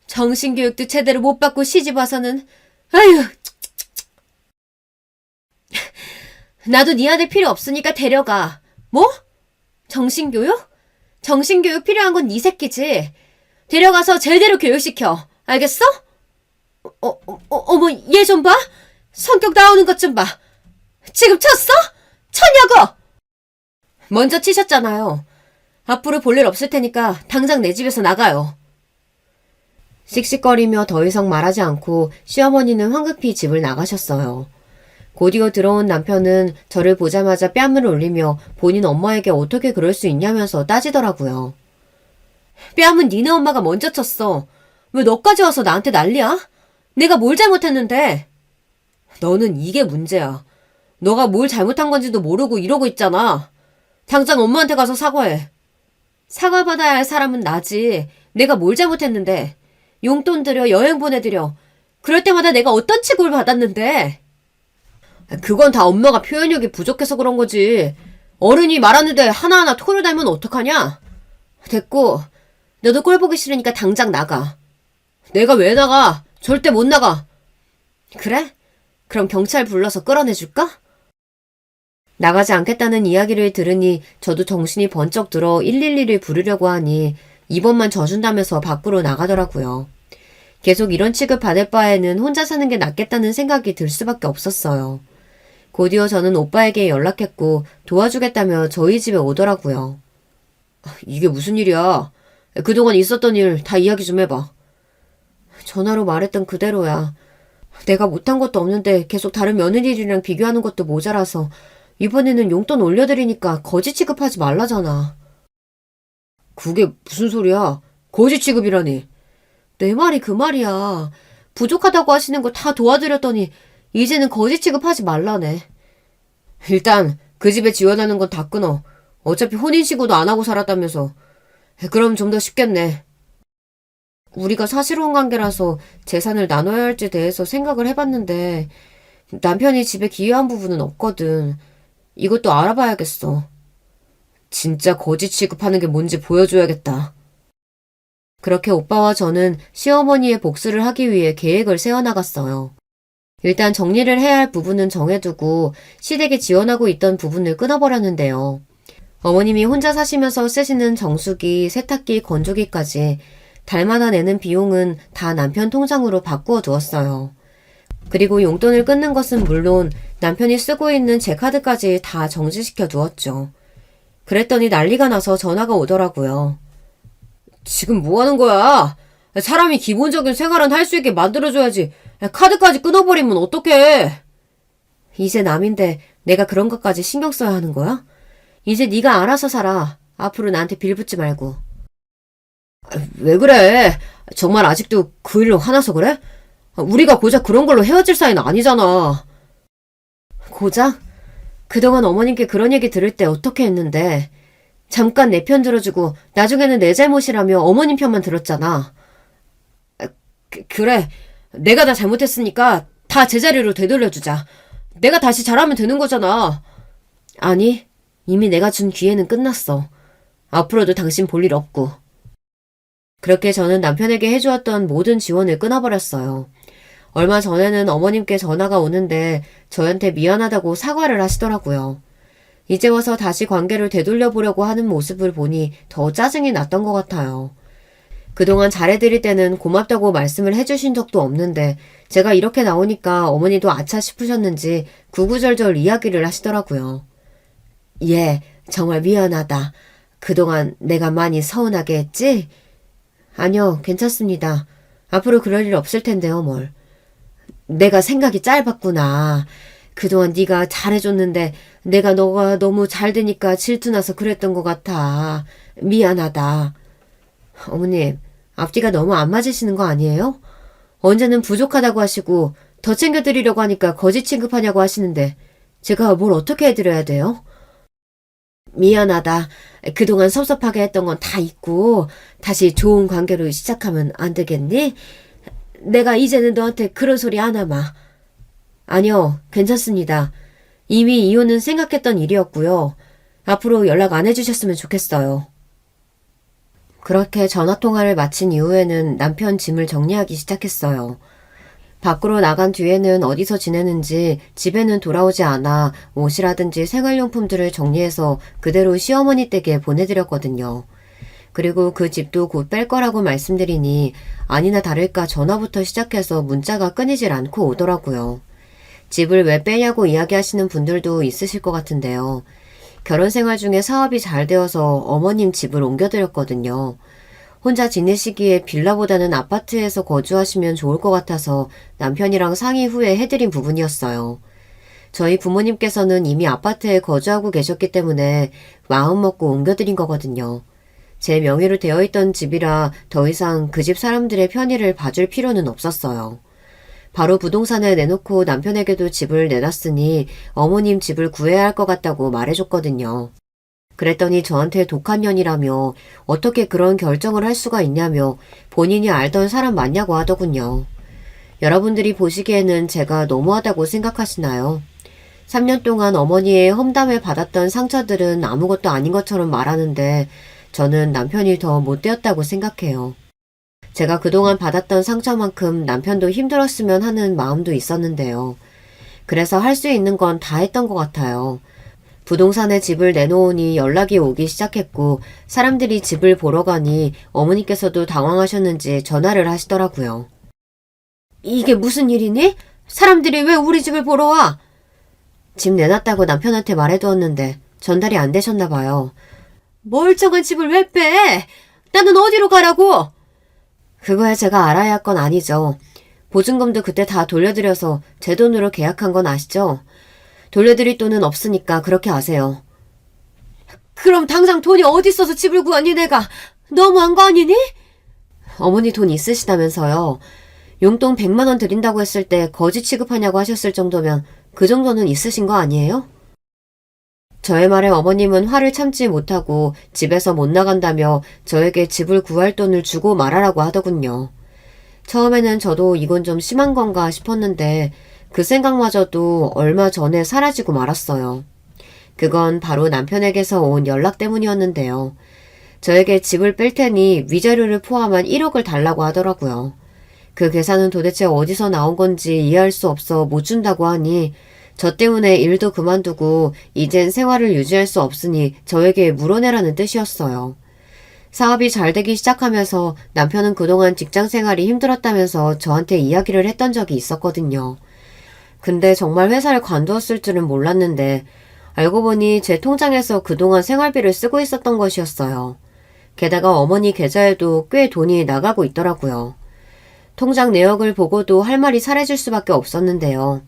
정신교육도 제대로 못 받고 시집 와서는 아휴. 나도 네 아들 필요 없으니까 데려가. 뭐? 정신교육? 정신교육 필요한 건 네 새끼지. 데려가서 제대로 교육시켜. 알겠어? 어머, 얘 좀 봐. 성격 나오는 것 좀 봐. 지금 쳤어? 쳤냐고! 먼저 치셨잖아요. 앞으로 볼 일 없을 테니까 당장 내 집에서 나가요. 씩씩거리며 더 이상 말하지 않고 시어머니는 황급히 집을 나가셨어요. 곧이어 들어온 남편은 저를 보자마자 뺨을 올리며 본인 엄마에게 어떻게 그럴 수 있냐면서 따지더라고요. 뺨은 니네 엄마가 먼저 쳤어. 왜 너까지 와서 나한테 난리야? 내가 뭘 잘못했는데? 너는 이게 문제야. 너가 뭘 잘못한 건지도 모르고 이러고 있잖아. 당장 엄마한테 가서 사과해. 사과받아야 할 사람은 나지. 내가 뭘 잘못했는데. 용돈 들여 여행 보내드려. 그럴 때마다 내가 어떤 취급을 받았는데. 그건 다 엄마가 표현력이 부족해서 그런 거지. 어른이 말하는데 하나하나 토를 달면 어떡하냐? 됐고, 너도 꼴 보기 싫으니까 당장 나가. 내가 왜 나가? 절대 못 나가. 그래? 그럼 경찰 불러서 끌어내줄까? 나가지 않겠다는 이야기를 들으니 저도 정신이 번쩍 들어 112를 부르려고 하니 이번만 져준다면서 밖으로 나가더라고요. 계속 이런 취급 받을 바에는 혼자 사는 게 낫겠다는 생각이 들 수밖에 없었어요. 곧이어 저는 오빠에게 연락했고 도와주겠다며 저희 집에 오더라고요. 이게 무슨 일이야? 그동안 있었던 일 다 이야기 좀 해봐. 전화로 말했던 그대로야. 내가 못한 것도 없는데 계속 다른 며느리들이랑 비교하는 것도 모자라서 이번에는 용돈 올려드리니까 거지 취급하지 말라잖아. 그게 무슨 소리야? 거지 취급이라니. 내 말이 그 말이야. 부족하다고 하시는 거 다 도와드렸더니 이제는 거지 취급하지 말라네. 일단 그 집에 지원하는 건 다 끊어. 어차피 혼인신고도 안 하고 살았다면서. 그럼 좀 더 쉽겠네. 우리가 사실혼 관계라서 재산을 나눠야 할지에 대해서 생각을 해봤는데 남편이 집에 기여한 부분은 없거든. 이것도 알아봐야겠어. 진짜 거지 취급하는 게 뭔지 보여줘야겠다. 그렇게 오빠와 저는 시어머니의 복수를 하기 위해 계획을 세워나갔어요. 일단 정리를 해야 할 부분은 정해두고 시댁에 지원하고 있던 부분을 끊어버렸는데요. 어머님이 혼자 사시면서 쓰시는 정수기, 세탁기, 건조기까지 달마다 내는 비용은 다 남편 통장으로 바꾸어 두었어요. 그리고 용돈을 끊는 것은 물론 남편이 쓰고 있는 제 카드까지 다 정지시켜 두었죠. 그랬더니 난리가 나서 전화가 오더라고요. 지금 뭐 하는 거야? 사람이 기본적인 생활은 할 수 있게 만들어줘야지. 카드까지 끊어버리면 어떡해? 이제 남인데 내가 그런 것까지 신경 써야 하는 거야? 이제 네가 알아서 살아. 앞으로 나한테 빌붙지 말고. 왜 그래? 정말 아직도 그 일로 화나서 그래? 우리가 고작 그런 걸로 헤어질 사이는 아니잖아. 고작? 그동안 어머님께 그런 얘기 들을 때 어떻게 했는데 잠깐 내 편 들어주고 나중에는 내 잘못이라며 어머님 편만 들었잖아. 그래. 내가 다 잘못했으니까 다 제자리로 되돌려주자. 내가 다시 잘하면 되는 거잖아. 아니, 이미 내가 준 기회는 끝났어. 앞으로도 당신 볼 일 없고. 그렇게 저는 남편에게 해주었던 모든 지원을 끊어버렸어요. 얼마 전에는 어머님께 전화가 오는데 저한테 미안하다고 사과를 하시더라고요. 이제 와서 다시 관계를 되돌려 보려고 하는 모습을 보니 더 짜증이 났던 것 같아요. 그동안 잘해드릴 때는 고맙다고 말씀을 해주신 적도 없는데 제가 이렇게 나오니까 어머니도 아차 싶으셨는지 구구절절 이야기를 하시더라고요. 예, 정말 미안하다. 그동안 내가 많이 서운하게 했지? 아니요, 괜찮습니다. 앞으로 그럴 일 없을 텐데요, 뭘. 내가 생각이 짧았구나. 그동안 네가 잘해줬는데 내가 너가 너무 잘 되니까 질투나서 그랬던 것 같아. 미안하다. 어머님, 앞뒤가 너무 안 맞으시는 거 아니에요? 언제는 부족하다고 하시고 더 챙겨드리려고 하니까 거짓 취급하냐고 하시는데 제가 뭘 어떻게 해드려야 돼요? 미안하다. 그동안 섭섭하게 했던 건 다 잊고 다시 좋은 관계로 시작하면 안 되겠니? 내가 이제는 너한테 그런 소리 안 하마. 아니요, 괜찮습니다. 이미 이혼은 생각했던 일이었고요. 앞으로 연락 안 해주셨으면 좋겠어요. 그렇게 전화통화를 마친 이후에는 남편 짐을 정리하기 시작했어요. 밖으로 나간 뒤에는 어디서 지내는지 집에는 돌아오지 않아 옷이라든지 생활용품들을 정리해서 그대로 시어머니 댁에 보내드렸거든요. 그리고 그 집도 곧 뺄 거라고 말씀드리니 아니나 다를까 전화부터 시작해서 문자가 끊이질 않고 오더라고요. 집을 왜 빼냐고 이야기하시는 분들도 있으실 것 같은데요. 결혼 생활 중에 사업이 잘 되어서 어머님 집을 옮겨드렸거든요. 혼자 지내시기에 빌라보다는 아파트에서 거주하시면 좋을 것 같아서 남편이랑 상의 후에 해드린 부분이었어요. 저희 부모님께서는 이미 아파트에 거주하고 계셨기 때문에 마음 먹고 옮겨드린 거거든요. 제 명의로 되어 있던 집이라 더 이상 그 집 사람들의 편의를 봐줄 필요는 없었어요. 바로 부동산에 내놓고 남편에게도 집을 내놨으니 어머님 집을 구해야 할 것 같다고 말해줬거든요. 그랬더니 저한테 독한 년이라며 어떻게 그런 결정을 할 수가 있냐며 본인이 알던 사람 맞냐고 하더군요. 여러분들이 보시기에는 제가 너무하다고 생각하시나요? 3년 동안 어머니의 험담을 받았던 상처들은 아무것도 아닌 것처럼 말하는데 저는 남편이 더 못되었다고 생각해요. 제가 그동안 받았던 상처만큼 남편도 힘들었으면 하는 마음도 있었는데요. 그래서 할 수 있는 건 다 했던 것 같아요. 부동산에 집을 내놓으니 연락이 오기 시작했고 사람들이 집을 보러 가니 어머니께서도 당황하셨는지 전화를 하시더라고요. 이게 무슨 일이니? 사람들이 왜 우리 집을 보러 와? 집 내놨다고 남편한테 말해두었는데 전달이 안 되셨나 봐요. 멀쩡한 집을 왜 빼? 나는 어디로 가라고? 그거야 제가 알아야 할 건 아니죠. 보증금도 그때 다 돌려드려서 제 돈으로 계약한 건 아시죠? 돌려드릴 돈은 없으니까 그렇게 아세요. 그럼 당장 돈이 어디 있어서 집을 구하니 내가? 너무한 거 아니니? 어머니 돈 있으시다면서요. 용돈 100만 원 드린다고 했을 때 거지 취급하냐고 하셨을 정도면 그 정도는 있으신 거 아니에요? 저의 말에 어머님은 화를 참지 못하고 집에서 못 나간다며 저에게 집을 구할 돈을 주고 말하라고 하더군요. 처음에는 저도 이건 좀 심한 건가 싶었는데 그 생각마저도 얼마 전에 사라지고 말았어요. 그건 바로 남편에게서 온 연락 때문이었는데요. 저에게 집을 뺄 테니 위자료를 포함한 1억을 달라고 하더라고요. 그 계산은 도대체 어디서 나온 건지 이해할 수 없어 못 준다고 하니 저 때문에 일도 그만두고 이젠 생활을 유지할 수 없으니 저에게 물어내라는 뜻이었어요. 사업이 잘 되기 시작하면서 남편은 그동안 직장 생활이 힘들었다면서 저한테 이야기를 했던 적이 있었거든요. 근데 정말 회사를 관두었을 줄은 몰랐는데 알고 보니 제 통장에서 그동안 생활비를 쓰고 있었던 것이었어요. 게다가 어머니 계좌에도 꽤 돈이 나가고 있더라고요. 통장 내역을 보고도 할 말이 사라질 수밖에 없었는데요.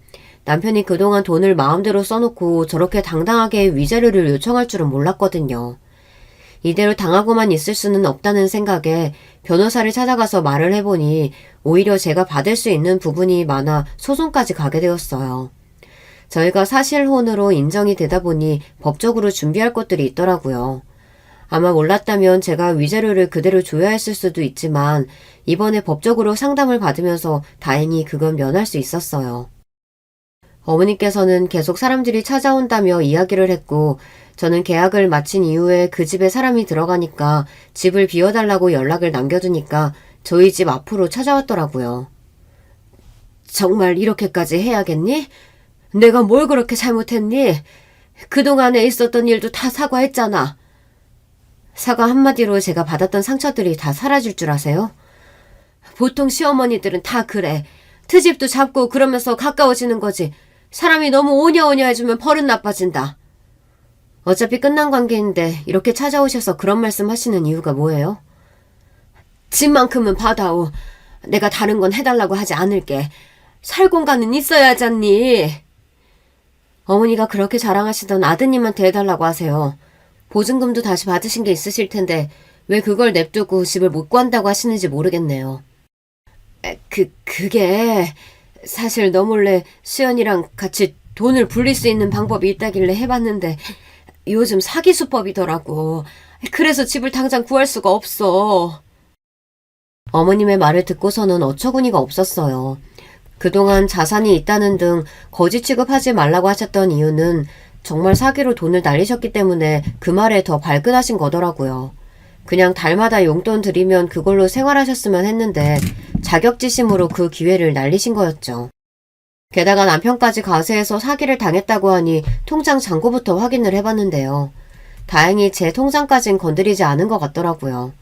남편이 그동안 돈을 마음대로 써놓고 저렇게 당당하게 위자료를 요청할 줄은 몰랐거든요. 이대로 당하고만 있을 수는 없다는 생각에 변호사를 찾아가서 말을 해보니 오히려 제가 받을 수 있는 부분이 많아 소송까지 가게 되었어요. 저희가 사실혼으로 인정이 되다 보니 법적으로 준비할 것들이 있더라고요. 아마 몰랐다면 제가 위자료를 그대로 줘야 했을 수도 있지만 이번에 법적으로 상담을 받으면서 다행히 그건 면할 수 있었어요. 어머니께서는 계속 사람들이 찾아온다며 이야기를 했고 저는 계약을 마친 이후에 그 집에 사람이 들어가니까 집을 비워달라고 연락을 남겨두니까 저희 집 앞으로 찾아왔더라고요. 정말 이렇게까지 해야겠니? 내가 뭘 그렇게 잘못했니? 그동안에 있었던 일도 다 사과했잖아. 사과 한마디로 제가 받았던 상처들이 다 사라질 줄 아세요? 보통 시어머니들은 다 그래. 트집도 잡고 그러면서 가까워지는 거지. 사람이 너무 오냐오냐 해주면 버릇 나빠진다. 어차피 끝난 관계인데 이렇게 찾아오셔서 그런 말씀 하시는 이유가 뭐예요? 집만큼은 받아오. 내가 다른 건 해달라고 하지 않을게. 살 공간은 있어야 하잖니. 어머니가 그렇게 자랑하시던 아드님한테 해달라고 하세요. 보증금도 다시 받으신 게 있으실 텐데 왜 그걸 냅두고 집을 못 구한다고 하시는지 모르겠네요. 그게 사실 너 몰래 수연이랑 같이 돈을 불릴 수 있는 방법이 있다길래 해봤는데 요즘 사기 수법이더라고. 그래서 집을 당장 구할 수가 없어. 어머님의 말을 듣고서는 어처구니가 없었어요. 그동안 자산이 있다는 등 거짓 취급하지 말라고 하셨던 이유는 정말 사기로 돈을 날리셨기 때문에 그 말에 더 발끈하신 거더라고요. 그냥 달마다 용돈 드리면 그걸로 생활하셨으면 했는데 자격지심으로 그 기회를 날리신 거였죠. 게다가 남편까지 가세해서 사기를 당했다고 하니 통장 잔고부터 확인을 해봤는데요. 다행히 제 통장까진 건드리지 않은 것 같더라고요.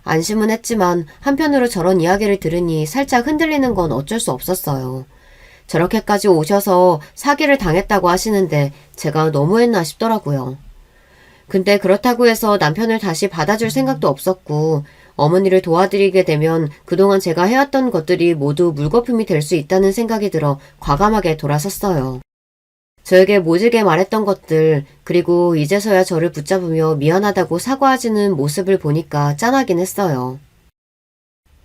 안심은 했지만 한편으로 저런 이야기를 들으니 살짝 흔들리는 건 어쩔 수 없었어요. 저렇게까지 오셔서 사기를 당했다고 하시는데 제가 너무했나 싶더라고요. 근데 그렇다고 해서 남편을 다시 받아줄 생각도 없었고 어머니를 도와드리게 되면 그동안 제가 해왔던 것들이 모두 물거품이 될 수 있다는 생각이 들어 과감하게 돌아섰어요. 저에게 모질게 말했던 것들, 그리고 이제서야 저를 붙잡으며 미안하다고 사과하시는 모습을 보니까 짠하긴 했어요.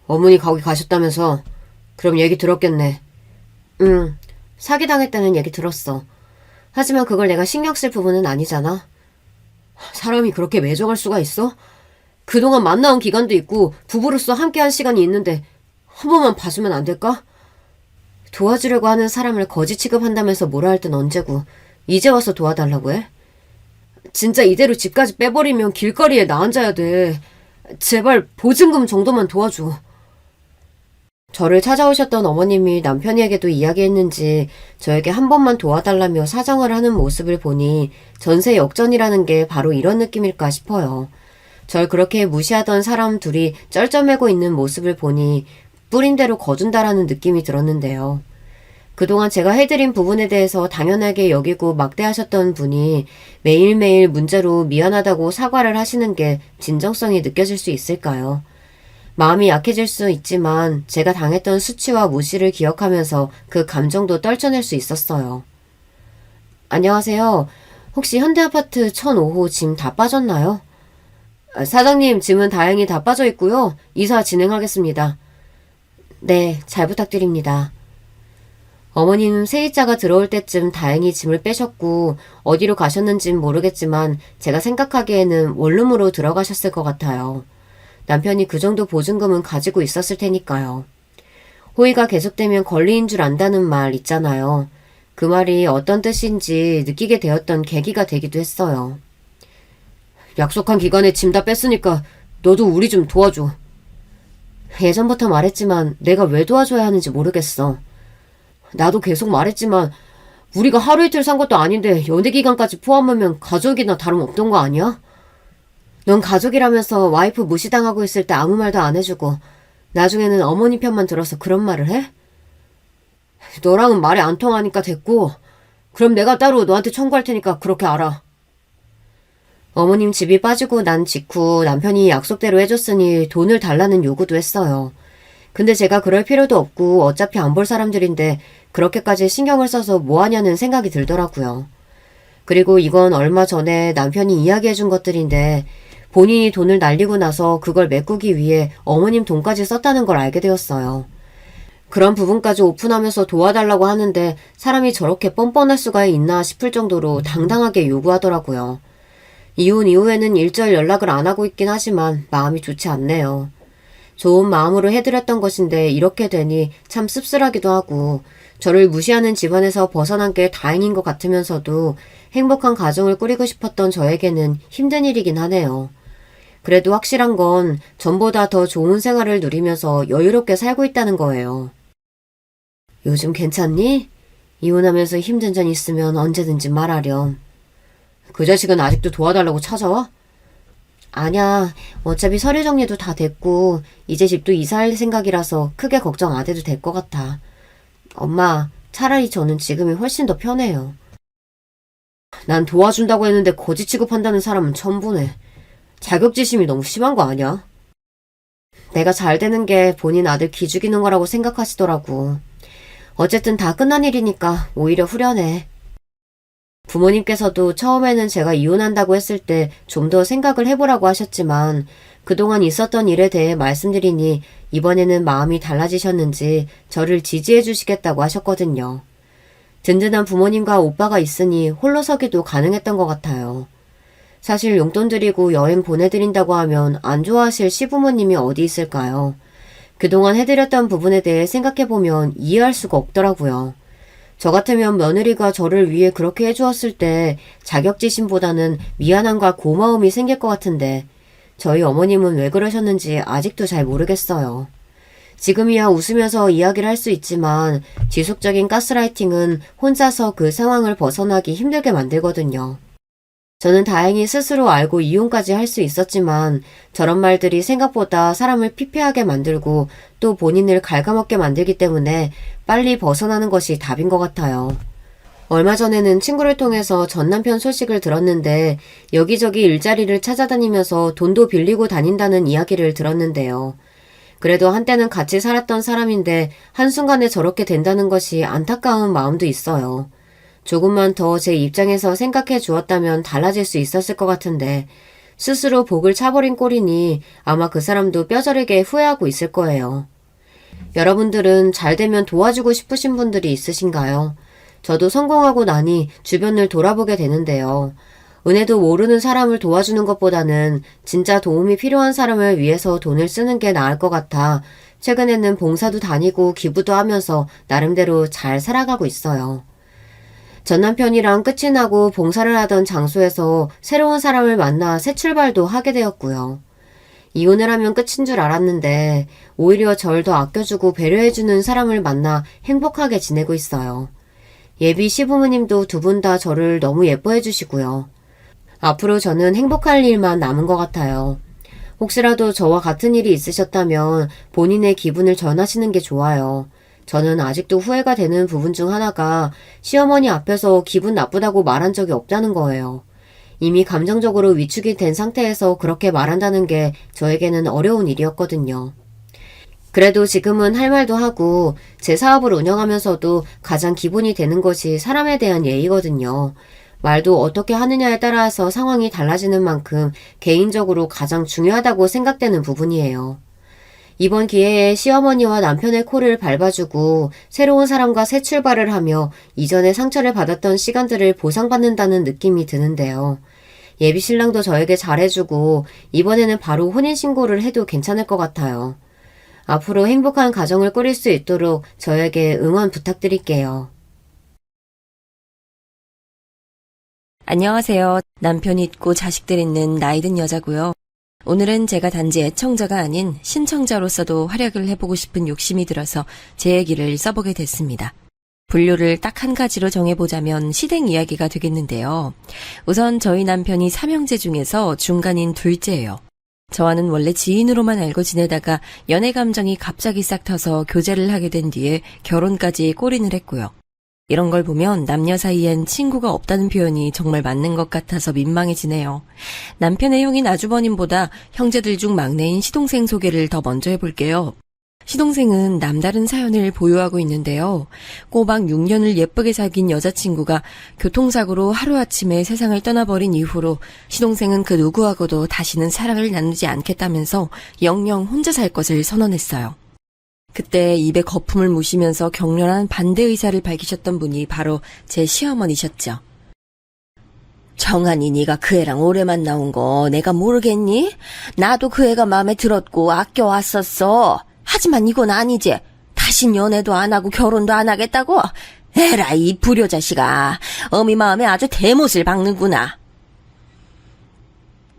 어머니 거기 가셨다면서? 그럼 얘기 들었겠네. 응, 사기당했다는 얘기 들었어. 하지만 그걸 내가 신경 쓸 부분은 아니잖아. 사람이 그렇게 매정할 수가 있어? 그동안 만나온 기간도 있고 부부로서 함께한 시간이 있는데 한 번만 봐주면 안 될까? 도와주려고 하는 사람을 거지 취급한다면서 뭐라 할 땐 언제고 이제 와서 도와달라고 해? 진짜 이대로 집까지 빼버리면 길거리에 나 앉아야 돼. 제발 보증금 정도만 도와줘. 저를 찾아오셨던 어머님이 남편에게도 이야기했는지 저에게 한 번만 도와달라며 사정을 하는 모습을 보니 전세 역전이라는 게 바로 이런 느낌일까 싶어요. 절 그렇게 무시하던 사람 둘이 쩔쩔매고 있는 모습을 보니 뿌린 대로 거둔다라는 느낌이 들었는데요. 그동안 제가 해드린 부분에 대해서 당연하게 여기고 막대하셨던 분이 매일매일 문제로 미안하다고 사과를 하시는 게 진정성이 느껴질 수 있을까요? 마음이 약해질 수 있지만 제가 당했던 수치와 무시를 기억하면서 그 감정도 떨쳐낼 수 있었어요. 안녕하세요. 혹시 현대아파트 1005호 짐 다 빠졌나요? 사장님, 짐은 다행히 다 빠져 있고요. 이사 진행하겠습니다. 네, 잘 부탁드립니다. 어머니는 세입자가 들어올 때쯤 다행히 짐을 빼셨고 어디로 가셨는진 모르겠지만 제가 생각하기에는 원룸으로 들어가셨을 것 같아요. 남편이 그 정도 보증금은 가지고 있었을 테니까요. 호의가 계속되면 권리인 줄 안다는 말 있잖아요. 그 말이 어떤 뜻인지 느끼게 되었던 계기가 되기도 했어요. 약속한 기간에 짐 다 뺐으니까 너도 우리 좀 도와줘. 예전부터 말했지만 내가 왜 도와줘야 하는지 모르겠어. 나도 계속 말했지만 우리가 하루 이틀 산 것도 아닌데 연애 기간까지 포함하면 가족이나 다름없던 거 아니야? 넌 가족이라면서 와이프 무시당하고 있을 때 아무 말도 안 해주고 나중에는 어머니 편만 들어서 그런 말을 해? 너랑은 말이 안 통하니까 됐고 그럼 내가 따로 너한테 청구할 테니까 그렇게 알아. 어머님 집이 빠지고 난 직후 남편이 약속대로 해줬으니 돈을 달라는 요구도 했어요. 근데 제가 그럴 필요도 없고 어차피 안 볼 사람들인데 그렇게까지 신경을 써서 뭐하냐는 생각이 들더라고요. 그리고 이건 얼마 전에 남편이 이야기해준 것들인데 본인이 돈을 날리고 나서 그걸 메꾸기 위해 어머님 돈까지 썼다는 걸 알게 되었어요. 그런 부분까지 오픈하면서 도와달라고 하는데 사람이 저렇게 뻔뻔할 수가 있나 싶을 정도로 당당하게 요구하더라고요. 이혼 이후에는 일절 연락을 안 하고 있긴 하지만 마음이 좋지 않네요. 좋은 마음으로 해드렸던 것인데 이렇게 되니 참 씁쓸하기도 하고 저를 무시하는 집안에서 벗어난 게 다행인 것 같으면서도 행복한 가정을 꾸리고 싶었던 저에게는 힘든 일이긴 하네요. 그래도 확실한 건 전보다 더 좋은 생활을 누리면서 여유롭게 살고 있다는 거예요. 요즘 괜찮니? 이혼하면서 힘든 점 있으면 언제든지 말하렴. 그 자식은 아직도 도와달라고 찾아와? 아냐, 어차피 서류 정리도 다 됐고 이제 집도 이사할 생각이라서 크게 걱정 안 해도 될 것 같아. 엄마, 차라리 저는 지금이 훨씬 더 편해요. 난 도와준다고 했는데 거지 취급한다는 사람은 처음 보네. 자격지심이 너무 심한 거 아니야? 내가 잘 되는 게 본인 아들 기죽이는 거라고 생각하시더라고. 어쨌든 다 끝난 일이니까 오히려 후련해. 부모님께서도 처음에는 제가 이혼한다고 했을 때 좀 더 생각을 해보라고 하셨지만 그동안 있었던 일에 대해 말씀드리니 이번에는 마음이 달라지셨는지 저를 지지해 주시겠다고 하셨거든요. 든든한 부모님과 오빠가 있으니 홀로서기도 가능했던 것 같아요. 사실 용돈 드리고 여행 보내드린다고 하면 안 좋아하실 시부모님이 어디 있을까요? 그동안 해드렸던 부분에 대해 생각해보면 이해할 수가 없더라고요. 저 같으면 며느리가 저를 위해 그렇게 해주었을 때 자격지심보다는 미안함과 고마움이 생길 것 같은데 저희 어머님은 왜 그러셨는지 아직도 잘 모르겠어요. 지금이야 웃으면서 이야기를 할 수 있지만 지속적인 가스라이팅은 혼자서 그 상황을 벗어나기 힘들게 만들거든요. 저는 다행히 스스로 알고 이혼까지 할 수 있었지만 저런 말들이 생각보다 사람을 피폐하게 만들고 또 본인을 갉아먹게 만들기 때문에 빨리 벗어나는 것이 답인 것 같아요. 얼마 전에는 친구를 통해서 전 남편 소식을 들었는데 여기저기 일자리를 찾아다니면서 돈도 빌리고 다닌다는 이야기를 들었는데요. 그래도 한때는 같이 살았던 사람인데 한순간에 저렇게 된다는 것이 안타까운 마음도 있어요. 조금만 더 제 입장에서 생각해 주었다면 달라질 수 있었을 것 같은데 스스로 복을 차버린 꼴이니 아마 그 사람도 뼈저리게 후회하고 있을 거예요. 여러분들은 잘 되면 도와주고 싶으신 분들이 있으신가요? 저도 성공하고 나니 주변을 돌아보게 되는데요. 은혜도 모르는 사람을 도와주는 것보다는 진짜 도움이 필요한 사람을 위해서 돈을 쓰는 게 나을 것 같아 최근에는 봉사도 다니고 기부도 하면서 나름대로 잘 살아가고 있어요. 전 남편이랑 끝이 나고 봉사를 하던 장소에서 새로운 사람을 만나 새 출발도 하게 되었고요. 이혼을 하면 끝인 줄 알았는데 오히려 절 더 아껴주고 배려해주는 사람을 만나 행복하게 지내고 있어요. 예비 시부모님도 두 분 다 저를 너무 예뻐해 주시고요. 앞으로 저는 행복할 일만 남은 것 같아요. 혹시라도 저와 같은 일이 있으셨다면 본인의 기분을 전하시는 게 좋아요. 저는 아직도 후회가 되는 부분 중 하나가 시어머니 앞에서 기분 나쁘다고 말한 적이 없다는 거예요. 이미 감정적으로 위축이 된 상태에서 그렇게 말한다는 게 저에게는 어려운 일이었거든요. 그래도 지금은 할 말도 하고 제 사업을 운영하면서도 가장 기본이 되는 것이 사람에 대한 예의거든요. 말도 어떻게 하느냐에 따라서 상황이 달라지는 만큼 개인적으로 가장 중요하다고 생각되는 부분이에요. 이번 기회에 시어머니와 남편의 코를 밟아주고 새로운 사람과 새 출발을 하며 이전에 상처를 받았던 시간들을 보상받는다는 느낌이 드는데요. 예비 신랑도 저에게 잘해주고 이번에는 바로 혼인신고를 해도 괜찮을 것 같아요. 앞으로 행복한 가정을 꾸릴 수 있도록 저에게 응원 부탁드릴게요. 안녕하세요. 남편 있고 자식들 있는 나이든 여자고요. 오늘은 제가 단지 애청자가 아닌 신청자로서도 활약을 해보고 싶은 욕심이 들어서 제 얘기를 써보게 됐습니다. 분류를 딱 한 가지로 정해보자면 시댁 이야기가 되겠는데요. 우선 저희 남편이 삼형제 중에서 중간인 둘째예요. 저와는 원래 지인으로만 알고 지내다가 연애 감정이 갑자기 싹 터서 교제를 하게 된 뒤에 결혼까지 골인을 했고요. 이런 걸 보면 남녀 사이엔 친구가 없다는 표현이 정말 맞는 것 같아서 민망해지네요. 남편의 형인 아주버님보다 형제들 중 막내인 시동생 소개를 더 먼저 해볼게요. 시동생은 남다른 사연을 보유하고 있는데요. 꼬박 6년을 예쁘게 사귄 여자친구가 교통사고로 하루아침에 세상을 떠나버린 이후로 시동생은 그 누구하고도 다시는 사랑을 나누지 않겠다면서 영영 혼자 살 것을 선언했어요. 그때 입에 거품을 무시면서 격렬한 반대 의사를 밝히셨던 분이 바로 제 시어머니셨죠. 정한이 네가 그 애랑 오래 만나온 거 내가 모르겠니? 나도 그 애가 마음에 들었고 아껴왔었어. 하지만 이건 아니지. 다신 연애도 안 하고 결혼도 안 하겠다고? 에라, 이 불효자식아. 어미 마음에 아주 대못을 박는구나.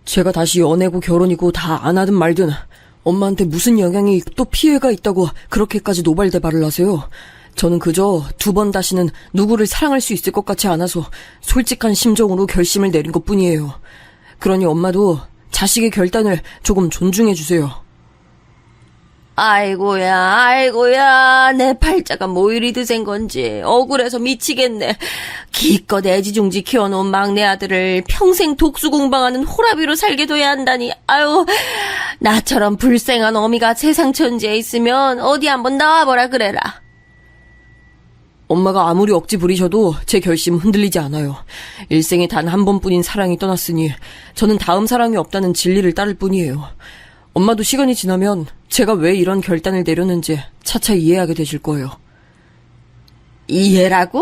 제가 다시 연애고 결혼이고 다 안 하든 말든 엄마한테 무슨 영향이 또 피해가 있다고 그렇게까지 노발대발을 하세요. 저는 그저 2번 다시는 누구를 사랑할 수 있을 것 같지 않아서 솔직한 심정으로 결심을 내린 것뿐이에요. 그러니 엄마도 자식의 결단을 조금 존중해 주세요. 아이고야, 내 팔자가 뭐 이리 드센 건지 억울해서 미치겠네. 기껏 애지중지 키워놓은 막내 아들을 평생 독수공방하는 호라비로 살게 둬야 한다니. 아유, 나처럼 불쌍한 어미가 세상 천지에 있으면 어디 한번 나와보라 그래라. 엄마가 아무리 억지 부리셔도 제 결심 흔들리지 않아요. 일생에 단 한 번뿐인 사랑이 떠났으니 저는 다음 사랑이 없다는 진리를 따를 뿐이에요. 엄마도 시간이 지나면 제가 왜 이런 결단을 내렸는지 차차 이해하게 되실 거예요. 이해라고?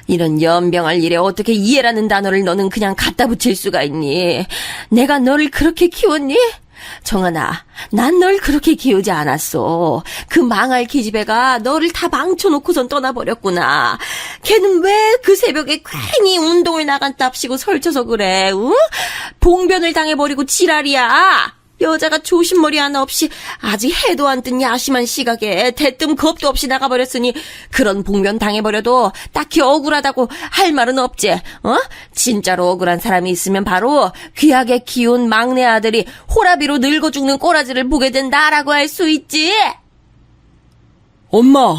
이런 연병할 일에 어떻게 이해라는 단어를 너는 그냥 갖다 붙일 수가 있니? 내가 너를 그렇게 키웠니? 정하나, 난 널 그렇게 키우지 않았어. 그 망할 기집애가 너를 다 망쳐놓고선 떠나버렸구나. 걔는 왜 그 새벽에 괜히 운동을 나간답시고 설쳐서 그래? 응? 봉변을 당해버리고 지랄이야. 여자가 조심머리 하나 없이 아직 해도 안 뜬 야심한 시각에 대뜸 겁도 없이 나가버렸으니 그런 봉변 당해버려도 딱히 억울하다고 할 말은 없지. 진짜로 억울한 사람이 있으면 바로 귀하게 키운 막내 아들이 호라비로 늙어 죽는 꼬라지를 보게 된다라고 할 수 있지. 엄마!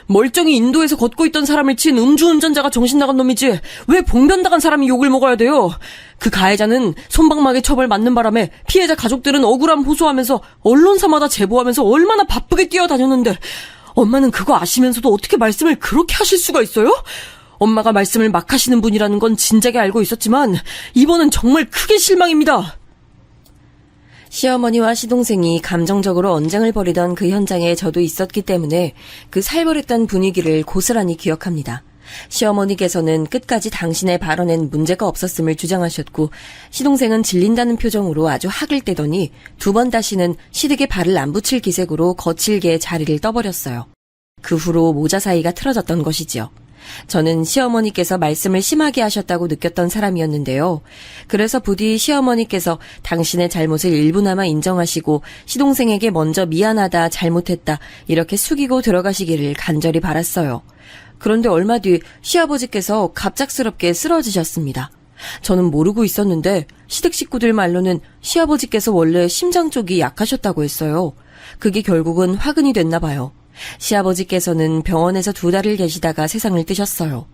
멀쩡히 인도에서 걷고 있던 사람을 친 음주운전자가 정신 나간 놈이지 왜 봉변당한 사람이 욕을 먹어야 돼요? 그 가해자는 솜방망이 처벌 맞는 바람에 피해자 가족들은 억울함 호소하면서 언론사마다 제보하면서 얼마나 바쁘게 뛰어다녔는데 엄마는 그거 아시면서도 어떻게 말씀을 그렇게 하실 수가 있어요? 엄마가 말씀을 막 하시는 분이라는 건 진작에 알고 있었지만 이번은 정말 크게 실망입니다. 시어머니와 시동생이 감정적으로 언쟁을 벌이던 그 현장에 저도 있었기 때문에 그 살벌했던 분위기를 고스란히 기억합니다. 시어머니께서는 끝까지 당신의 발언엔 문제가 없었음을 주장하셨고 시동생은 질린다는 표정으로 아주 학을 떼더니 2번 다시는 시댁에 발을 안 붙일 기색으로 거칠게 자리를 떠버렸어요. 그 후로 모자 사이가 틀어졌던 것이지요. 저는 시어머니께서 말씀을 심하게 하셨다고 느꼈던 사람이었는데요. 그래서 부디 시어머니께서 당신의 잘못을 일부나마 인정하시고 시동생에게 먼저 미안하다, 잘못했다 이렇게 숙이고 들어가시기를 간절히 바랐어요. 그런데 얼마 뒤 시아버지께서 갑작스럽게 쓰러지셨습니다. 저는 모르고 있었는데 시댁 식구들 말로는 시아버지께서 원래 심장 쪽이 약하셨다고 했어요. 그게 결국은 화근이 됐나 봐요. 시아버지께서는 병원에서 2달을 계시다가 세상을 뜨셨어요.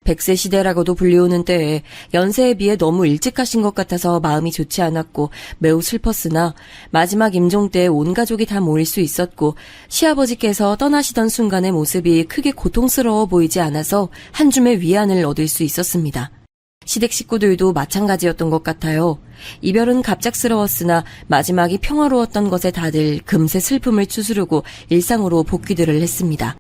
100세 시대라고도 불리우는 때에 연세에 비해 너무 일찍 가신 것 같아서 마음이 좋지 않았고 매우 슬펐으나 마지막 임종 때 온 가족이 다 모일 수 있었고 시아버지께서 떠나시던 순간의 모습이 크게 고통스러워 보이지 않아서 한 줌의 위안을 얻을 수 있었습니다. 시댁 식구들도 마찬가지였던 것 같아요. 이별은 갑작스러웠으나 마지막이 평화로웠던 것에 다들 금세 슬픔을 추스르고 일상으로 복귀들을 했습니다.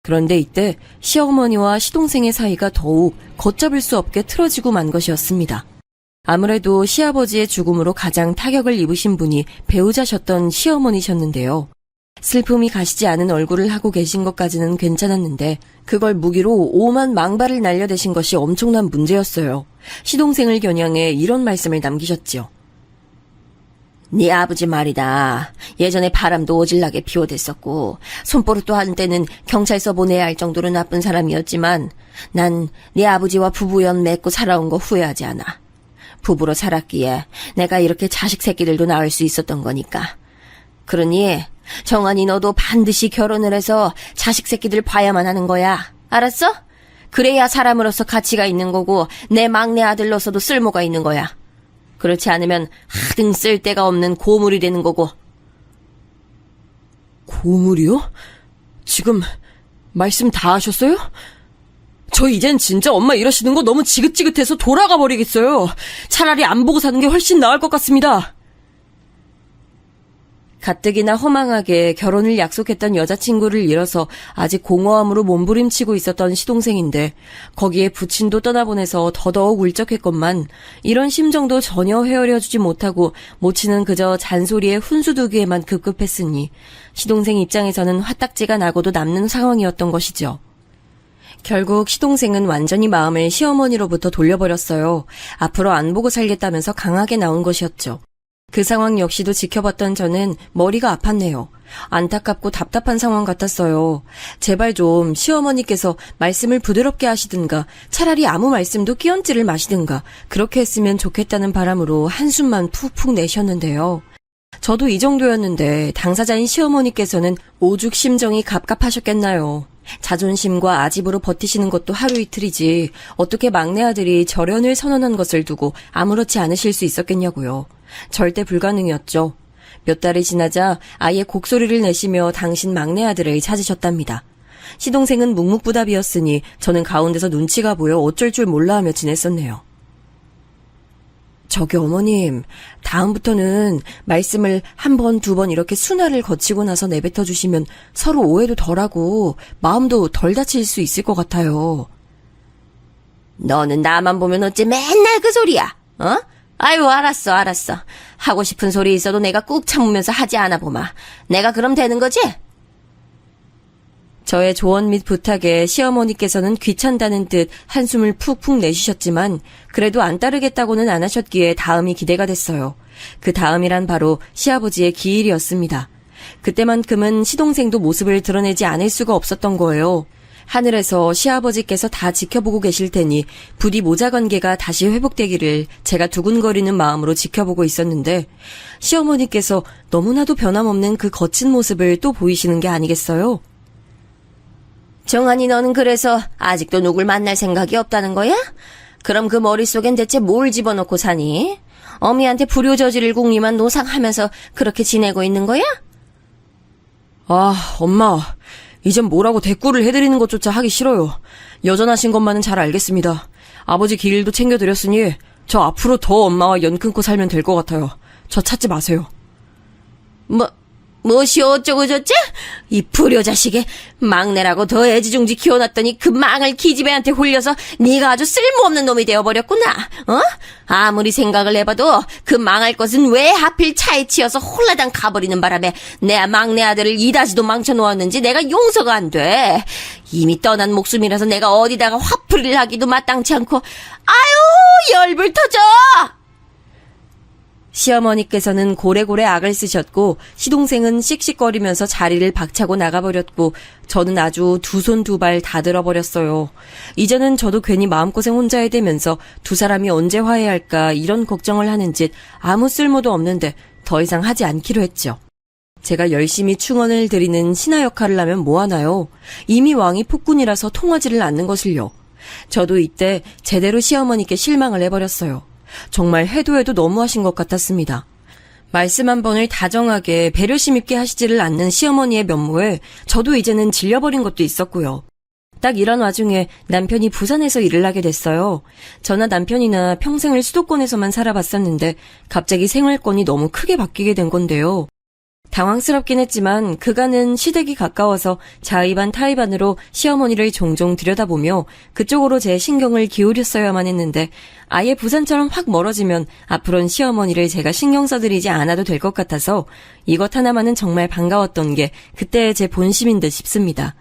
그런데 이때 시어머니와 시동생의 사이가 더욱 걷잡을 수 없게 틀어지고 만 것이었습니다. 아무래도 시아버지의 죽음으로 가장 타격을 입으신 분이 배우자셨던 시어머니셨는데요. 슬픔이 가시지 않은 얼굴을 하고 계신 것까지는 괜찮았는데 그걸 무기로 오만 망발을 날려대신 것이 엄청난 문제였어요. 시동생을 겨냥해 이런 말씀을 남기셨지요. 네 아버지 말이다. 예전에 바람도 오질나게 피워댔었고 손버릇도 한때는 경찰서 보내야 할 정도로 나쁜 사람이었지만 난 네 아버지와 부부연 맺고 살아온 거 후회하지 않아. 부부로 살았기에 내가 이렇게 자식 새끼들도 낳을 수 있었던 거니까. 그러니 정환이 너도 반드시 결혼을 해서 자식 새끼들 봐야만 하는 거야. 알았어? 그래야 사람으로서 가치가 있는 거고 내 막내 아들로서도 쓸모가 있는 거야. 그렇지 않으면 하등 쓸데가 없는 고물이 되는 거고. 고물이요? 지금 말씀 다 하셨어요? 저 이젠 진짜 엄마 이러시는 거 너무 지긋지긋해서 돌아가 버리겠어요. 차라리 안 보고 사는 게 훨씬 나을 것 같습니다. 가뜩이나 허망하게 결혼을 약속했던 여자친구를 잃어서 아직 공허함으로 몸부림치고 있었던 시동생인데 거기에 부친도 떠나보내서 더더욱 울적했건만 이런 심정도 전혀 헤아려주지 못하고 모친은 그저 잔소리에 훈수두기에만 급급했으니 시동생 입장에서는 화딱지가 나고도 남는 상황이었던 것이죠. 결국 시동생은 완전히 마음을 시어머니로부터 돌려버렸어요. 앞으로 안 보고 살겠다면서 강하게 나온 것이었죠. 그 상황 역시도 지켜봤던 저는 머리가 아팠네요. 안타깝고 답답한 상황 같았어요. 제발 좀 시어머니께서 말씀을 부드럽게 하시든가 차라리 아무 말씀도 끼얹지를 마시든가 그렇게 했으면 좋겠다는 바람으로 한숨만 푹푹 내셨는데요. 저도 이 정도였는데 당사자인 시어머니께서는 오죽 심정이 갑갑하셨겠나요. 자존심과 아집으로 버티시는 것도 하루 이틀이지 어떻게 막내 아들이 절연을 선언한 것을 두고 아무렇지 않으실 수 있었겠냐고요. 절대 불가능이었죠. 몇 달이 지나자 아예 곡소리를 내시며 당신 막내 아들을 찾으셨답니다. 시동생은 묵묵부답이었으니 저는 가운데서 눈치가 보여 어쩔 줄 몰라 하며 지냈었네요. 저기 어머님, 다음부터는 말씀을 한 번, 두 번 이렇게 순화를 거치고 나서 내뱉어 주시면 서로 오해도 덜하고 마음도 덜 다칠 수 있을 것 같아요. 너는 나만 보면 어째 맨날 그 소리야, 어? 아유, 알았어. 하고 싶은 소리 있어도 내가 꾹 참으면서 하지 않아 보마. 내가 그럼 되는 거지? 저의 조언 및 부탁에 시어머니께서는 귀찮다는 듯 한숨을 푹푹 내쉬셨지만 그래도 안 따르겠다고는 안 하셨기에 다음이 기대가 됐어요. 그 다음이란 바로 시아버지의 기일이었습니다. 그때만큼은 시동생도 모습을 드러내지 않을 수가 없었던 거예요. 하늘에서 시아버지께서 다 지켜보고 계실 테니 부디 모자 관계가 다시 회복되기를 제가 두근거리는 마음으로 지켜보고 있었는데 시어머니께서 너무나도 변함없는 그 거친 모습을 또 보이시는 게 아니겠어요? 정한이 너는 그래서 아직도 누굴 만날 생각이 없다는 거야? 그럼 그 머릿속엔 대체 뭘 집어넣고 사니? 어미한테 불효 저지를 궁리만 노상하면서 그렇게 지내고 있는 거야? 아, 엄마. 이젠 뭐라고 대꾸를 해드리는 것조차 하기 싫어요. 여전하신 것만은 잘 알겠습니다. 아버지 길도 챙겨드렸으니 저 앞으로 더 엄마와 연 끊고 살면 될 것 같아요. 저 찾지 마세요. 무엇이 어쩌고 저쩌? 이 불효 자식이 막내라고 더 애지중지 키워놨더니 그 망할 기집애한테 홀려서 네가 아주 쓸모없는 놈이 되어버렸구나. 어? 아무리 생각을 해봐도 그 망할 것은 왜 하필 차에 치여서 홀라당 가버리는 바람에 내 막내 아들을 이다지도 망쳐놓았는지 내가 용서가 안 돼. 이미 떠난 목숨이라서 내가 어디다가 화풀이를 하기도 마땅치 않고 아유 열불 터져. 시어머니께서는 고래고래 악을 쓰셨고 시동생은 씩씩거리면서 자리를 박차고 나가버렸고 저는 아주 두 손 두 발 다 들어버렸어요. 이제는 저도 괜히 마음고생 혼자 해대면서 두 사람이 언제 화해할까 이런 걱정을 하는 짓 아무 쓸모도 없는데 더 이상 하지 않기로 했죠. 제가 열심히 충언을 드리는 신하 역할을 하면 뭐하나요? 이미 왕이 폭군이라서 통하지를 않는 것을요. 저도 이때 제대로 시어머니께 실망을 해버렸어요. 정말 해도 너무하신 것 같았습니다. 말씀 한 번을 다정하게 배려심 있게 하시지를 않는 시어머니의 면모에 저도 이제는 질려버린 것도 있었고요. 딱 이런 와중에 남편이 부산에서 일을 하게 됐어요. 저나 남편이나 평생을 수도권에서만 살아봤었는데 갑자기 생활권이 너무 크게 바뀌게 된 건데요. 당황스럽긴 했지만 그간은 시댁이 가까워서 자의반 타의반으로 시어머니를 종종 들여다보며 그쪽으로 제 신경을 기울였어야만 했는데 아예 부산처럼 확 멀어지면 앞으로는 시어머니를 제가 신경 써드리지 않아도 될 것 같아서 이것 하나만은 정말 반가웠던 게 그때의 제 본심인 듯 싶습니다.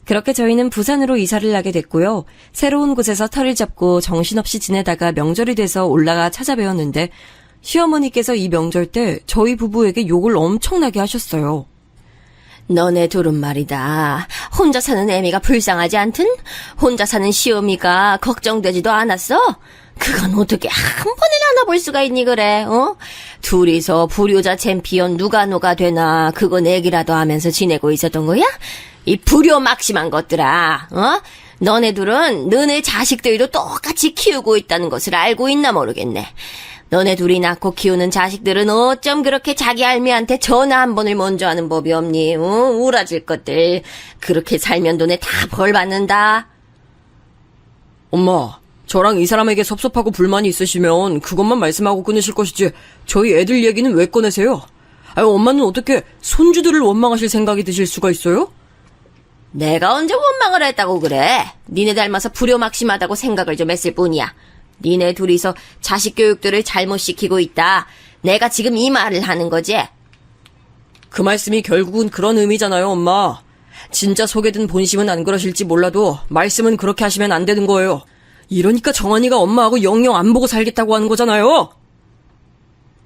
그렇게 저희는 부산으로 이사를 하게 됐고요. 새로운 곳에서 터를 잡고 정신없이 지내다가 명절이 돼서 올라가 찾아뵈었는데 시어머니께서 이 명절 때 저희 부부에게 욕을 엄청나게 하셨어요. 너네 둘은 말이다. 혼자 사는 애미가 불쌍하지 않든? 혼자 사는 시어미가 걱정되지도 않았어? 그건 어떻게 한 번에 나눠볼 수가 있니 그래? 어? 둘이서 불효자 챔피언 누가 되나 그거 내기라도 하면서 지내고 있었던 거야? 이 불효 막심한 것들아. 어? 너네 둘은 너네 자식들도 똑같이 키우고 있다는 것을 알고 있나 모르겠네. 너네 둘이 낳고 키우는 자식들은 어쩜 그렇게 자기 할미한테 전화 한 번을 먼저 하는 법이 없니? 우라질 것들. 그렇게 살면 너네 다 벌 받는다. 엄마, 저랑 이 사람에게 섭섭하고 불만이 있으시면 그것만 말씀하고 끊으실 것이지 저희 애들 얘기는 왜 꺼내세요? 아유, 엄마는 어떻게 손주들을 원망하실 생각이 드실 수가 있어요? 내가 언제 원망을 했다고 그래? 니네 닮아서 불효막심하다고 생각을 좀 했을 뿐이야. 니네 둘이서 자식 교육들을 잘못 시키고 있다. 내가 지금 이 말을 하는 거지. 그 말씀이 결국은 그런 의미잖아요, 엄마. 진짜 속에 든 본심은 안 그러실지 몰라도 말씀은 그렇게 하시면 안 되는 거예요. 이러니까 정한이가 엄마하고 영영 안 보고 살겠다고 하는 거잖아요.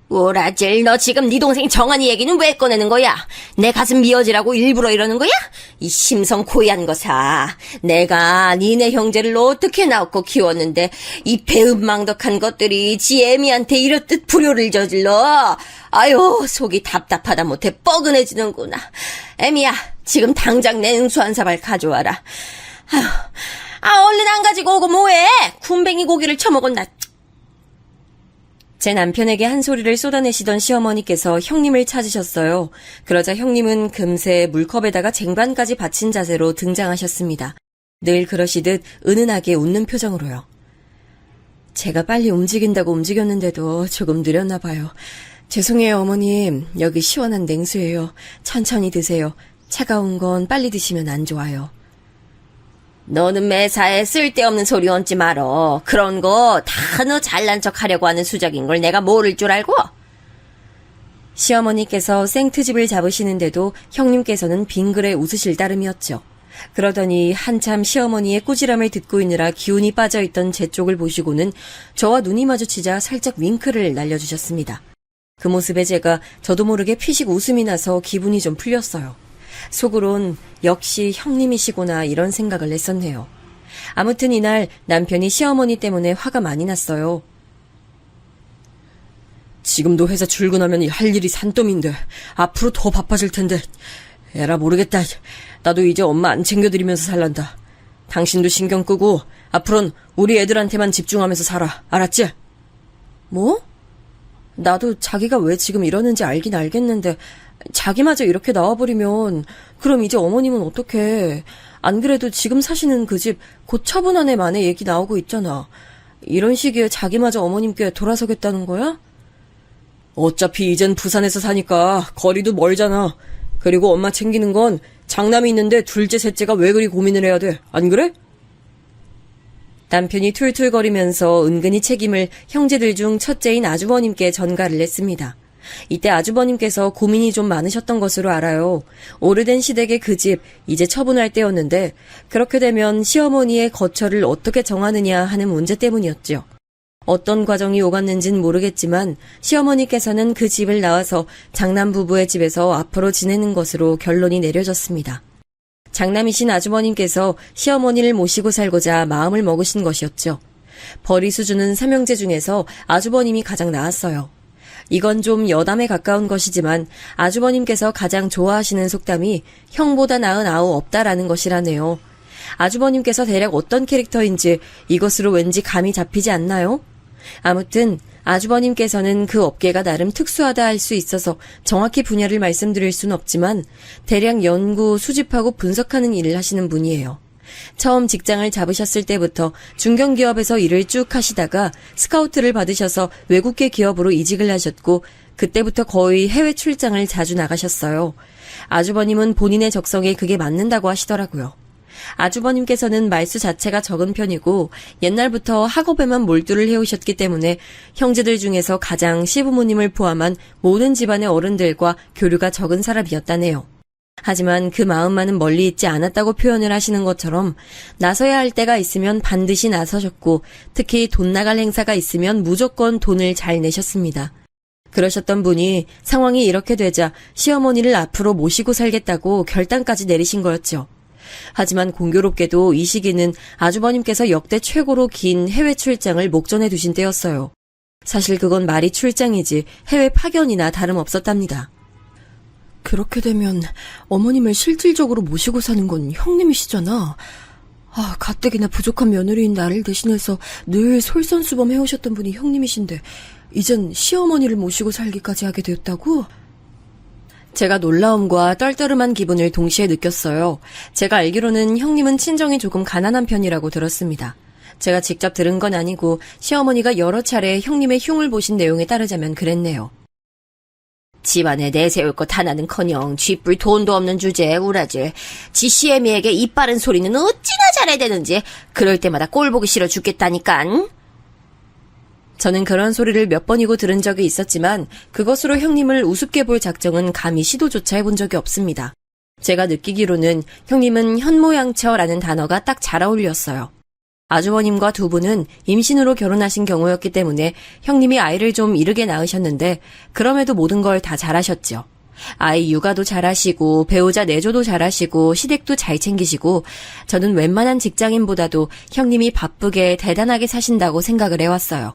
오라질, 너 지금 네 동생 정한이 얘기는 왜 꺼내는 거야? 내 가슴 미어지라고 일부러 이러는 거야? 이 심성 고얀 거사. 내가 니네 형제를 어떻게 낳고 키웠는데 이 배은망덕한 것들이 지 애미한테 이렇듯 불효를 저질러. 아유, 속이 답답하다 못해 뻐근해지는구나. 애미야, 지금 당장 내 응수 한 사발 가져와라. 아유, 얼른 안 가지고 오고 뭐해? 굼벵이 고기를 처먹었나. 제 남편에게 한 소리를 쏟아내시던 시어머니께서 형님을 찾으셨어요. 그러자 형님은 금세 물컵에다가 쟁반까지 받친 자세로 등장하셨습니다. 늘 그러시듯 은은하게 웃는 표정으로요. 제가 빨리 움직인다고 움직였는데도 조금 느렸나 봐요. 죄송해요, 어머님. 여기 시원한 냉수예요. 천천히 드세요. 차가운 건 빨리 드시면 안 좋아요. 너는 매사에 쓸데없는 소리 얹지 말어. 그런 거 다 너 잘난 척 하려고 하는 수작인 걸 내가 모를 줄 알고? 시어머니께서 생트집을 잡으시는데도 형님께서는 빙그레 웃으실 따름이었죠. 그러더니 한참 시어머니의 꾸지람을 듣고 있느라 기운이 빠져있던 제 쪽을 보시고는 저와 눈이 마주치자 살짝 윙크를 날려주셨습니다. 그 모습에 제가 저도 모르게 피식 웃음이 나서 기분이 좀 풀렸어요. 속으론 역시 형님이시구나 이런 생각을 했었네요. 아무튼 이날 남편이 시어머니 때문에 화가 많이 났어요. 지금도 회사 출근하면 할 일이 산더미인데 앞으로 더 바빠질 텐데 에라 모르겠다. 나도 이제 엄마 안 챙겨드리면서 살란다. 당신도 신경 끄고 앞으론 우리 애들한테만 집중하면서 살아. 알았지? 뭐? 나도 자기가 왜 지금 이러는지 알긴 알겠는데 자기마저 이렇게 나와버리면 그럼 이제 어머님은 어떡해. 안 그래도 지금 사시는 그 집 곧 처분한 애 만에 얘기 나오고 있잖아. 이런 시기에 자기마저 어머님께 돌아서겠다는 거야? 어차피 이젠 부산에서 사니까 거리도 멀잖아. 그리고 엄마 챙기는 건 장남이 있는데 둘째 셋째가 왜 그리 고민을 해야 돼. 안 그래? 남편이 툴툴거리면서 은근히 책임을 형제들 중 첫째인 아주버님께 전가를 했습니다. 이때 아주버님께서 고민이 좀 많으셨던 것으로 알아요. 오래된 시댁의 그 집 이제 처분할 때였는데 그렇게 되면 시어머니의 거처를 어떻게 정하느냐 하는 문제 때문이었죠. 어떤 과정이 오갔는진 모르겠지만 시어머니께서는 그 집을 나와서 장남 부부의 집에서 앞으로 지내는 것으로 결론이 내려졌습니다. 장남이신 아주버님께서 시어머니를 모시고 살고자 마음을 먹으신 것이었죠. 벌이 수주는 삼형제 중에서 아주버님이 가장 나았어요. 이건 좀 여담에 가까운 것이지만 아주버님께서 가장 좋아하시는 속담이 형보다 나은 아우 없다라는 것이라네요. 아주버님께서 대략 어떤 캐릭터인지 이것으로 왠지 감이 잡히지 않나요? 아무튼 아주버님께서는 그 업계가 나름 특수하다 할 수 있어서 정확히 분야를 말씀드릴 수는 없지만 대략 연구, 수집하고 분석하는 일을 하시는 분이에요. 처음 직장을 잡으셨을 때부터 중견기업에서 일을 쭉 하시다가 스카우트를 받으셔서 외국계 기업으로 이직을 하셨고 그때부터 거의 해외 출장을 자주 나가셨어요. 아주버님은 본인의 적성에 그게 맞는다고 하시더라고요. 아주버님께서는 말수 자체가 적은 편이고 옛날부터 학업에만 몰두를 해오셨기 때문에 형제들 중에서 가장 시부모님을 포함한 모든 집안의 어른들과 교류가 적은 사람이었다네요. 하지만 그 마음만은 멀리 있지 않았다고 표현을 하시는 것처럼 나서야 할 때가 있으면 반드시 나서셨고 특히 돈 나갈 행사가 있으면 무조건 돈을 잘 내셨습니다. 그러셨던 분이 상황이 이렇게 되자 시어머니를 앞으로 모시고 살겠다고 결단까지 내리신 거였죠. 하지만 공교롭게도 이 시기는 아주버님께서 역대 최고로 긴 해외 출장을 목전에 두신 때였어요. 사실 그건 말이 출장이지 해외 파견이나 다름없었답니다. 그렇게 되면 어머님을 실질적으로 모시고 사는 건 형님이시잖아. 가뜩이나 부족한 며느리인 나를 대신해서 늘 솔선수범 해오셨던 분이 형님이신데 이젠 시어머니를 모시고 살기까지 하게 되었다고? 제가 놀라움과 떨떠름한 기분을 동시에 느꼈어요. 제가 알기로는 형님은 친정이 조금 가난한 편이라고 들었습니다. 제가 직접 들은 건 아니고 시어머니가 여러 차례 형님의 흉을 보신 내용에 따르자면 그랬네요. 집안에 내세울 것 하나는커녕 쥐뿔 돈도 없는 주제에 우라질. 지 시애미에게 입 바른 소리는 어찌나 잘해야 되는지 그럴 때마다 꼴 보기 싫어 죽겠다니깐. 저는 그런 소리를 몇 번이고 들은 적이 있었지만 그것으로 형님을 우습게 볼 작정은 감히 시도조차 해본 적이 없습니다. 제가 느끼기로는 형님은 현모양처라는 단어가 딱 잘 어울렸어요. 아주버님과 두 분은 임신으로 결혼하신 경우였기 때문에 형님이 아이를 좀 이르게 낳으셨는데 그럼에도 모든 걸 다 잘하셨죠. 아이 육아도 잘하시고 배우자 내조도 잘하시고 시댁도 잘 챙기시고 저는 웬만한 직장인보다도 형님이 바쁘게 대단하게 사신다고 생각을 해왔어요.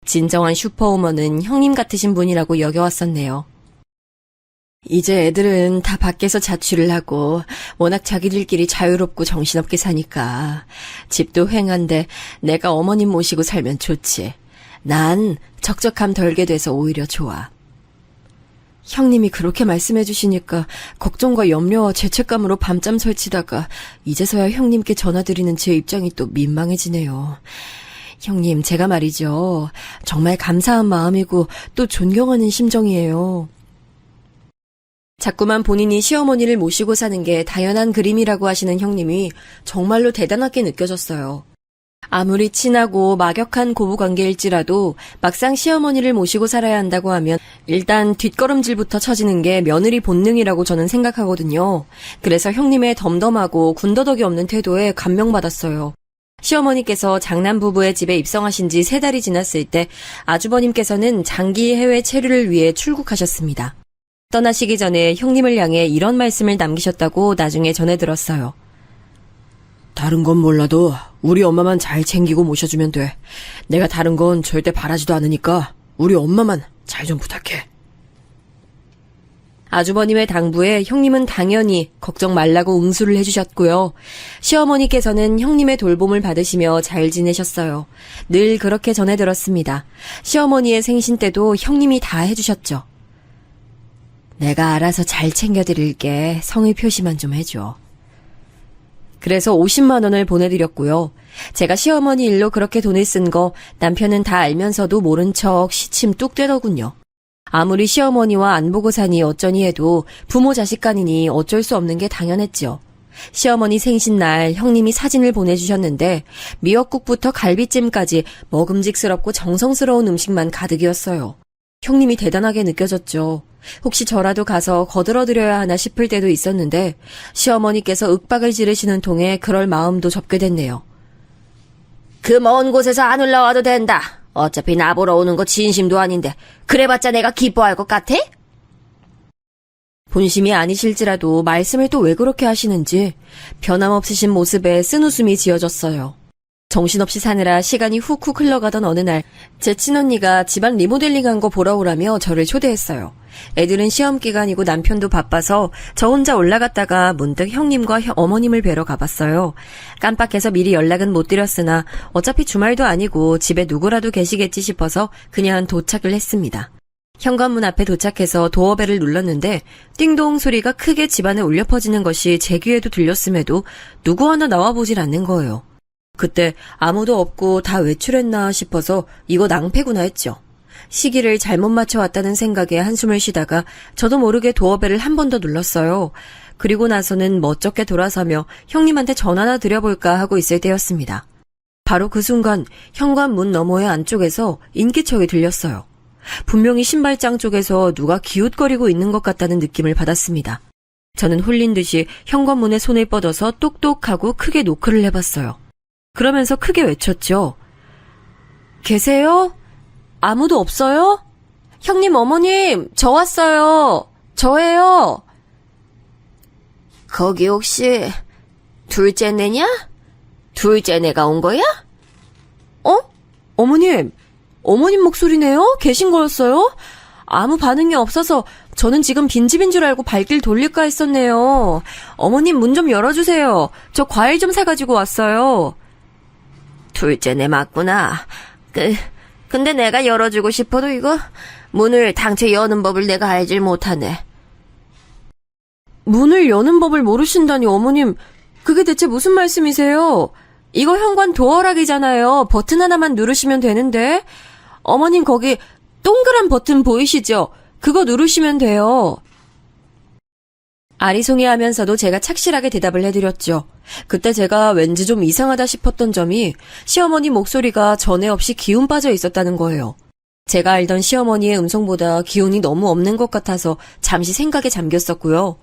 진정한 슈퍼우먼은 형님 같으신 분이라고 여겨왔었네요. 이제 애들은 다 밖에서 자취를 하고 워낙 자기들끼리 자유롭고 정신없게 사니까 집도 횡한데 내가 어머님 모시고 살면 좋지. 난 적적함 덜게 돼서 오히려 좋아. 형님이 그렇게 말씀해 주시니까 걱정과 염려와 죄책감으로 밤잠 설치다가 이제서야 형님께 전화드리는 제 입장이 또 민망해지네요. 형님, 제가 말이죠. 정말 감사한 마음이고 또 존경하는 심정이에요. 자꾸만 본인이 시어머니를 모시고 사는 게 당연한 그림이라고 하시는 형님이 정말로 대단하게 느껴졌어요. 아무리 친하고 막역한 고부관계일지라도 막상 시어머니를 모시고 살아야 한다고 하면 일단 뒷걸음질부터 쳐지는 게 며느리 본능이라고 저는 생각하거든요. 그래서 형님의 덤덤하고 군더더기 없는 태도에 감명받았어요. 시어머니께서 장남 부부의 집에 입성하신 지 3달이 지났을 때 아주버님께서는 장기 해외 체류를 위해 출국하셨습니다. 떠나시기 전에 형님을 향해 이런 말씀을 남기셨다고 나중에 전해 들었어요. 다른 건 몰라도 우리 엄마만 잘 챙기고 모셔주면 돼. 내가 다른 건 절대 바라지도 않으니까 우리 엄마만 잘 좀 부탁해. 아주버님의 당부에 형님은 당연히 걱정 말라고 응수를 해주셨고요. 시어머니께서는 형님의 돌봄을 받으시며 잘 지내셨어요. 늘 그렇게 전해 들었습니다. 시어머니의 생신 때도 형님이 다 해주셨죠. 내가 알아서 잘 챙겨드릴게. 성의 표시만 좀 해줘. 그래서 50만 원을 보내드렸고요. 제가 시어머니 일로 그렇게 돈을 쓴 거 남편은 다 알면서도 모른 척 시침 뚝 떼더군요. 아무리 시어머니와 안 보고 사니 어쩌니 해도 부모 자식 간이니 어쩔 수 없는 게 당연했죠. 시어머니 생신날 형님이 사진을 보내주셨는데 미역국부터 갈비찜까지 먹음직스럽고 정성스러운 음식만 가득이었어요. 형님이 대단하게 느껴졌죠. 혹시 저라도 가서 거들어드려야 하나 싶을 때도 있었는데 시어머니께서 윽박을 지르시는 통에 그럴 마음도 접게 됐네요. 그 먼 곳에서 안 올라와도 된다. 어차피 나보러 오는 거 진심도 아닌데 그래봤자 내가 기뻐할 것 같아? 본심이 아니실지라도 말씀을 또 왜 그렇게 하시는지 변함없으신 모습에 쓴웃음이 지어졌어요. 정신없이 사느라 시간이 훅훅 흘러가던 어느 날 제 친언니가 집안 리모델링한 거 보러 오라며 저를 초대했어요. 애들은 시험 기간이고 남편도 바빠서 저 혼자 올라갔다가 문득 형님과 어머님을 뵈러 가봤어요. 깜빡해서 미리 연락은 못 드렸으나 어차피 주말도 아니고 집에 누구라도 계시겠지 싶어서 그냥 도착을 했습니다. 현관문 앞에 도착해서 도어벨을 눌렀는데 띵동 소리가 크게 집안에 울려 퍼지는 것이 제 귀에도 들렸음에도 누구 하나 나와보질 않는 거예요. 그때 아무도 없고 다 외출했나 싶어서 이거 낭패구나 했죠. 시기를 잘못 맞춰왔다는 생각에 한숨을 쉬다가 저도 모르게 도어벨을 한 번 더 눌렀어요. 그리고 나서는 멋쩍게 돌아서며 형님한테 전화나 드려볼까 하고 있을 때였습니다. 바로 그 순간 현관문 너머의 안쪽에서 인기척이 들렸어요. 분명히 신발장 쪽에서 누가 기웃거리고 있는 것 같다는 느낌을 받았습니다. 저는 홀린 듯이 현관문에 손을 뻗어서 똑똑하고 크게 노크를 해봤어요. 그러면서 크게 외쳤죠. 계세요? 아무도 없어요? 형님, 어머님, 저 왔어요. 저예요. 거기 혹시 둘째내냐? 둘째내가 온 거야? 어머님 목소리네요? 계신 거였어요? 아무 반응이 없어서 저는 지금 빈집인 줄 알고 발길 돌릴까 했었네요. 어머님 문 좀 열어주세요. 저 과일 좀 사가지고 왔어요. 둘째내 맞구나. 근데 내가 열어주고 싶어도 이거 문을 당최 여는 법을 내가 알질 못하네. 문을 여는 법을 모르신다니 어머님, 그게 대체 무슨 말씀이세요? 이거 현관 도어락이잖아요. 버튼 하나만 누르시면 되는데. 어머님 거기 동그란 버튼 보이시죠? 그거 누르시면 돼요. 아리송해하면서도 제가 착실하게 대답을 해드렸죠. 그때 제가 왠지 좀 이상하다 싶었던 점이 시어머니 목소리가 전에 없이 기운 빠져 있었다는 거예요. 제가 알던 시어머니의 음성보다 기운이 너무 없는 것 같아서 잠시 생각에 잠겼었고요.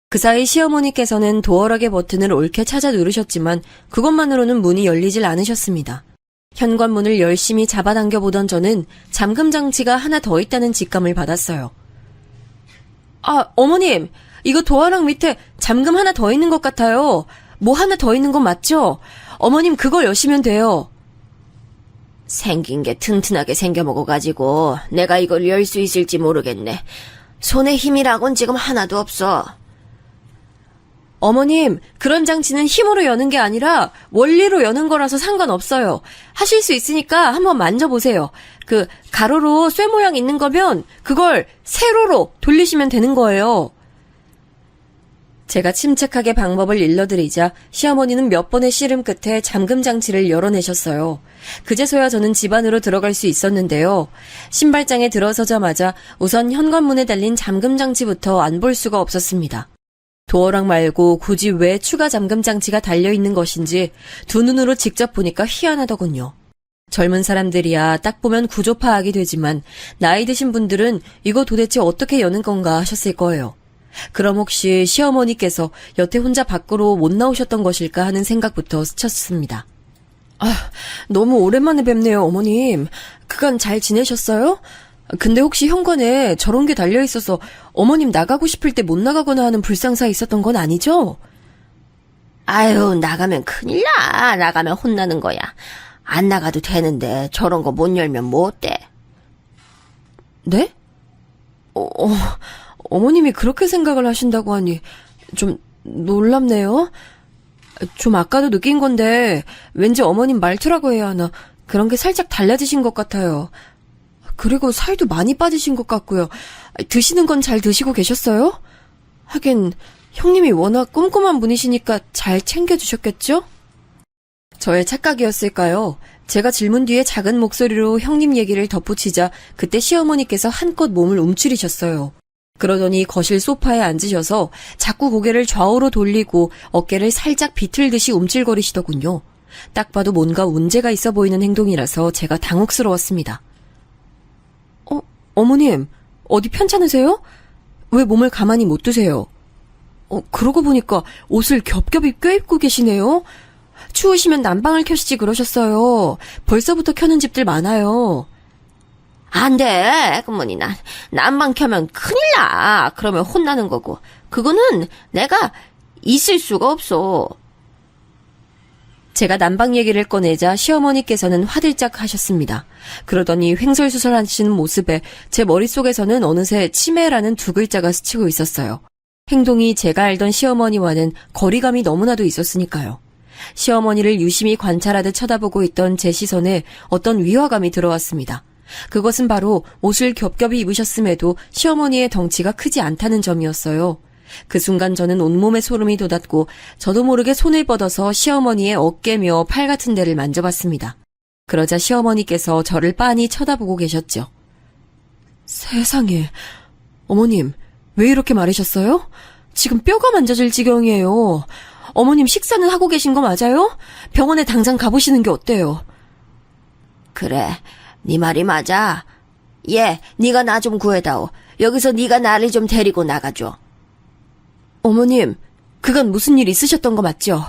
그 사이 시어머니께서는 도어락의 버튼을 옳게 찾아 누르셨지만 그것만으로는 문이 열리질 않으셨습니다. 현관문을 열심히 잡아당겨 보던 저는 잠금 장치가 하나 더 있다는 직감을 받았어요. 아, 어머님, 이거 도어락 밑에 잠금 하나 더 있는 것 같아요. 뭐 하나 더 있는 건 맞죠? 어머님 그걸 여시면 돼요. 생긴 게 튼튼하게 생겨먹어가지고 내가 이걸 열 수 있을지 모르겠네. 손에 힘이라곤 지금 하나도 없어. 어머님, 그런 장치는 힘으로 여는 게 아니라 원리로 여는 거라서 상관없어요. 하실 수 있으니까 한번 만져보세요. 그 가로로 쇠 모양 있는 거면 그걸 세로로 돌리시면 되는 거예요. 제가 침착하게 방법을 일러드리자 시어머니는 몇 번의 씨름 끝에 잠금 장치를 열어내셨어요. 그제서야 저는 집 안으로 들어갈 수 있었는데요. 신발장에 들어서자마자 우선 현관문에 달린 잠금 장치부터 안 볼 수가 없었습니다. 도어락 말고 굳이 왜 추가 잠금 장치가 달려있는 것인지 두 눈으로 직접 보니까 희한하더군요. 젊은 사람들이야 딱 보면 구조 파악이 되지만 나이 드신 분들은 이거 도대체 어떻게 여는 건가 하셨을 거예요. 그럼 혹시 시어머니께서 여태 혼자 밖으로 못 나오셨던 것일까 하는 생각부터 스쳤습니다. 아, 너무 오랜만에 뵙네요, 어머님. 그간 잘 지내셨어요? 근데 혹시 현관에 저런 게 달려있어서 어머님 나가고 싶을 때 못 나가거나 하는 불상사 있었던 건 아니죠? 아유, 나가면 큰일 나. 나가면 혼나는 거야. 안 나가도 되는데 저런 거 못 열면 뭐 어때? 네? 어머님이 그렇게 생각을 하신다고 하니 좀 놀랍네요. 좀 아까도 느낀 건데 왠지 어머님 말투라고 해야 하나 그런 게 살짝 달라지신 것 같아요. 그리고 살도 많이 빠지신 것 같고요. 드시는 건 잘 드시고 계셨어요? 하긴 형님이 워낙 꼼꼼한 분이시니까 잘 챙겨주셨겠죠? 저의 착각이었을까요? 제가 질문 뒤에 작은 목소리로 형님 얘기를 덧붙이자 그때 시어머니께서 한껏 몸을 움츠리셨어요. 그러더니 거실 소파에 앉으셔서 자꾸 고개를 좌우로 돌리고 어깨를 살짝 비틀듯이 움찔거리시더군요. 딱 봐도 뭔가 문제가 있어 보이는 행동이라서 제가 당혹스러웠습니다. 어머님, 어디 편찮으세요? 왜 몸을 가만히 못 두세요? 그러고 보니까 옷을 겹겹이 껴입고 계시네요. 추우시면 난방을 켜시지 그러셨어요. 벌써부터 켜는 집들 많아요. 안 돼. 그머니 난방 켜면 큰일 나. 그러면 혼나는 거고. 그거는 내가 있을 수가 없어. 제가 난방 얘기를 꺼내자 시어머니께서는 화들짝 하셨습니다. 그러더니 횡설수설하시는 모습에 제 머릿속에서는 어느새 치매라는 두 글자가 스치고 있었어요. 행동이 제가 알던 시어머니와는 거리감이 너무나도 있었으니까요. 시어머니를 유심히 관찰하듯 쳐다보고 있던 제 시선에 어떤 위화감이 들어왔습니다. 그것은 바로 옷을 겹겹이 입으셨음에도 시어머니의 덩치가 크지 않다는 점이었어요. 그 순간 저는 온몸에 소름이 돋았고 저도 모르게 손을 뻗어서 시어머니의 어깨며 팔 같은 데를 만져봤습니다. 그러자 시어머니께서 저를 빤히 쳐다보고 계셨죠. 세상에, 어머님 왜 이렇게 마르셨어요? 지금 뼈가 만져질 지경이에요. 어머님 식사는 하고 계신 거 맞아요? 병원에 당장 가보시는 게 어때요? 그래, 네 말이 맞아. 네가 나 좀 구해다오. 여기서 네가 나를 좀 데리고 나가줘. 어머님, 그간 무슨 일 있으셨던 거 맞죠?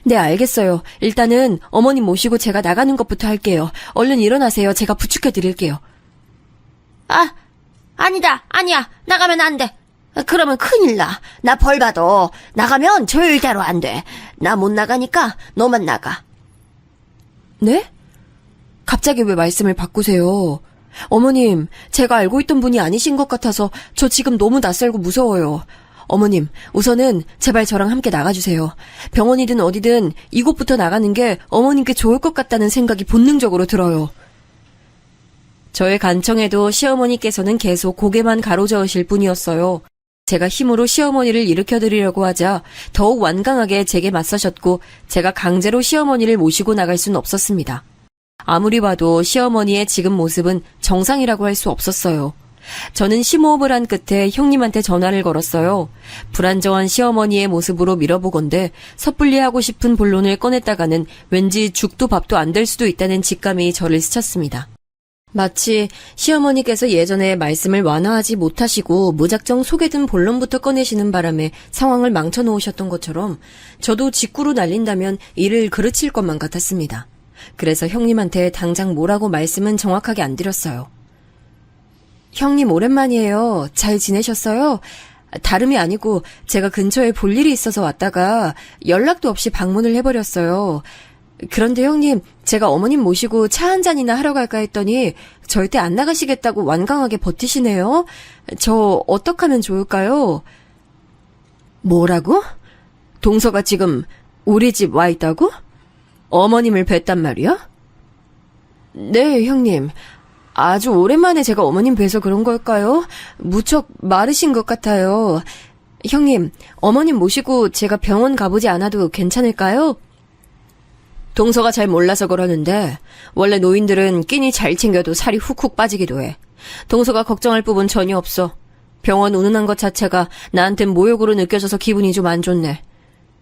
네, 알겠어요. 일단은 어머님 모시고 제가 나가는 것부터 할게요. 얼른 일어나세요. 제가 부축해 드릴게요. 아, 아니야. 나가면 안 돼. 그러면 큰일 나. 나 벌 받아. 나가면 절대로 안 돼. 나 못 나가니까 너만 나가. 네? 갑자기 왜 말씀을 바꾸세요? 어머님, 제가 알고 있던 분이 아니신 것 같아서 저 지금 너무 낯설고 무서워요. 어머님, 우선은 제발 저랑 함께 나가주세요. 병원이든 어디든 이곳부터 나가는 게 어머님께 좋을 것 같다는 생각이 본능적으로 들어요. 저의 간청에도 시어머니께서는 계속 고개만 가로저으실 뿐이었어요. 제가 힘으로 시어머니를 일으켜드리려고 하자 더욱 완강하게 제게 맞서셨고 제가 강제로 시어머니를 모시고 나갈 순 없었습니다. 아무리 봐도 시어머니의 지금 모습은 정상이라고 할 수 없었어요. 저는 심호흡을 한 끝에 형님한테 전화를 걸었어요. 불안정한 시어머니의 모습으로 밀어보건대 섣불리 하고 싶은 본론을 꺼냈다가는 왠지 죽도 밥도 안 될 수도 있다는 직감이 저를 스쳤습니다. 마치 시어머니께서 예전에 말씀을 완화하지 못하시고 무작정 속에 든 본론부터 꺼내시는 바람에 상황을 망쳐놓으셨던 것처럼 저도 직구로 날린다면 이를 그르칠 것만 같았습니다. 그래서 형님한테 당장 뭐라고 말씀은 정확하게 안 드렸어요. 형님 오랜만이에요. 잘 지내셨어요? 다름이 아니고 제가 근처에 볼 일이 있어서 왔다가 연락도 없이 방문을 해버렸어요. 그런데 형님, 제가 어머님 모시고 차 한 잔이나 하러 갈까 했더니 절대 안 나가시겠다고 완강하게 버티시네요. 저 어떡하면 좋을까요? 뭐라고? 동서가 지금 우리 집 와 있다고? 어머님을 뵀단 말이야? 네, 형님. 아주 오랜만에 제가 어머님 뵈서 그런 걸까요? 무척 마르신 것 같아요. 형님, 어머님 모시고 제가 병원 가보지 않아도 괜찮을까요? 동서가 잘 몰라서 그러는데 원래 노인들은 끼니 잘 챙겨도 살이 훅훅 빠지기도 해. 동서가 걱정할 부분 전혀 없어. 병원 운운한 것 자체가 나한텐 모욕으로 느껴져서 기분이 좀 안 좋네.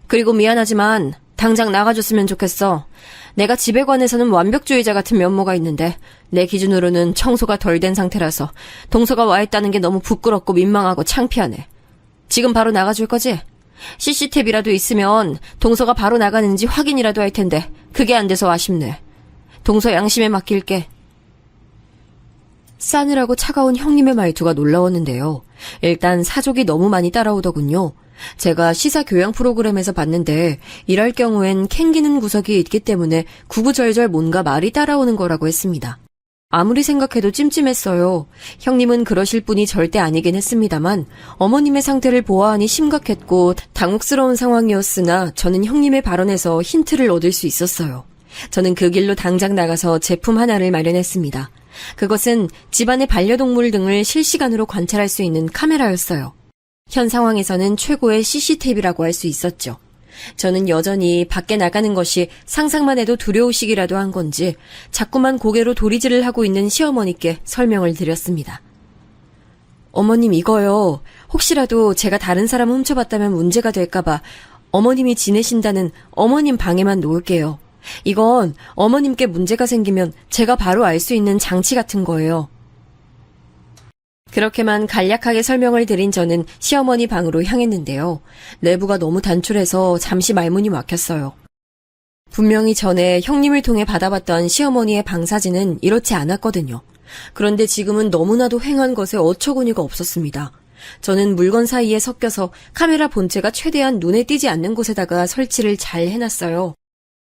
그리고 미안하지만 당장 나가줬으면 좋겠어. 내가 집에 관해서는 완벽주의자 같은 면모가 있는데 내 기준으로는 청소가 덜 된 상태라서 동서가 와 있다는 게 너무 부끄럽고 민망하고 창피하네. 지금 바로 나가줄 거지? CCTV라도 있으면 동서가 바로 나가는지 확인이라도 할 텐데 그게 안 돼서 아쉽네. 동서 양심에 맡길게. 싸늘하고 차가운 형님의 말투가 놀라웠는데요. 일단 사족이 너무 많이 따라오더군요. 제가 시사 교양 프로그램에서 봤는데 이럴 경우엔 캥기는 구석이 있기 때문에 구구절절 뭔가 말이 따라오는 거라고 했습니다. 아무리 생각해도 찜찜했어요. 형님은 그러실 분이 절대 아니긴 했습니다만 어머님의 상태를 보아하니 심각했고 당혹스러운 상황이었으나 저는 형님의 발언에서 힌트를 얻을 수 있었어요. 저는 그 길로 당장 나가서 제품 하나를 마련했습니다. 그것은 집안의 반려동물 등을 실시간으로 관찰할 수 있는 카메라였어요. 현 상황에서는 최고의 CCTV라고 할 수 있었죠. 저는 여전히 밖에 나가는 것이 상상만 해도 두려우시기라도 한 건지 자꾸만 고개로 도리질을 하고 있는 시어머니께 설명을 드렸습니다. 어머님 이거요. 혹시라도 제가 다른 사람 훔쳐봤다면 문제가 될까봐 어머님이 지내신다는 어머님 방에만 놓을게요. 이건 어머님께 문제가 생기면 제가 바로 알 수 있는 장치 같은 거예요. 그렇게만 간략하게 설명을 드린 저는 시어머니 방으로 향했는데요. 내부가 너무 단출해서 잠시 말문이 막혔어요. 분명히 전에 형님을 통해 받아봤던 시어머니의 방 사진은 이렇지 않았거든요. 그런데 지금은 너무나도 횡한 것에 어처구니가 없었습니다. 저는 물건 사이에 섞여서 카메라 본체가 최대한 눈에 띄지 않는 곳에다가 설치를 잘 해놨어요.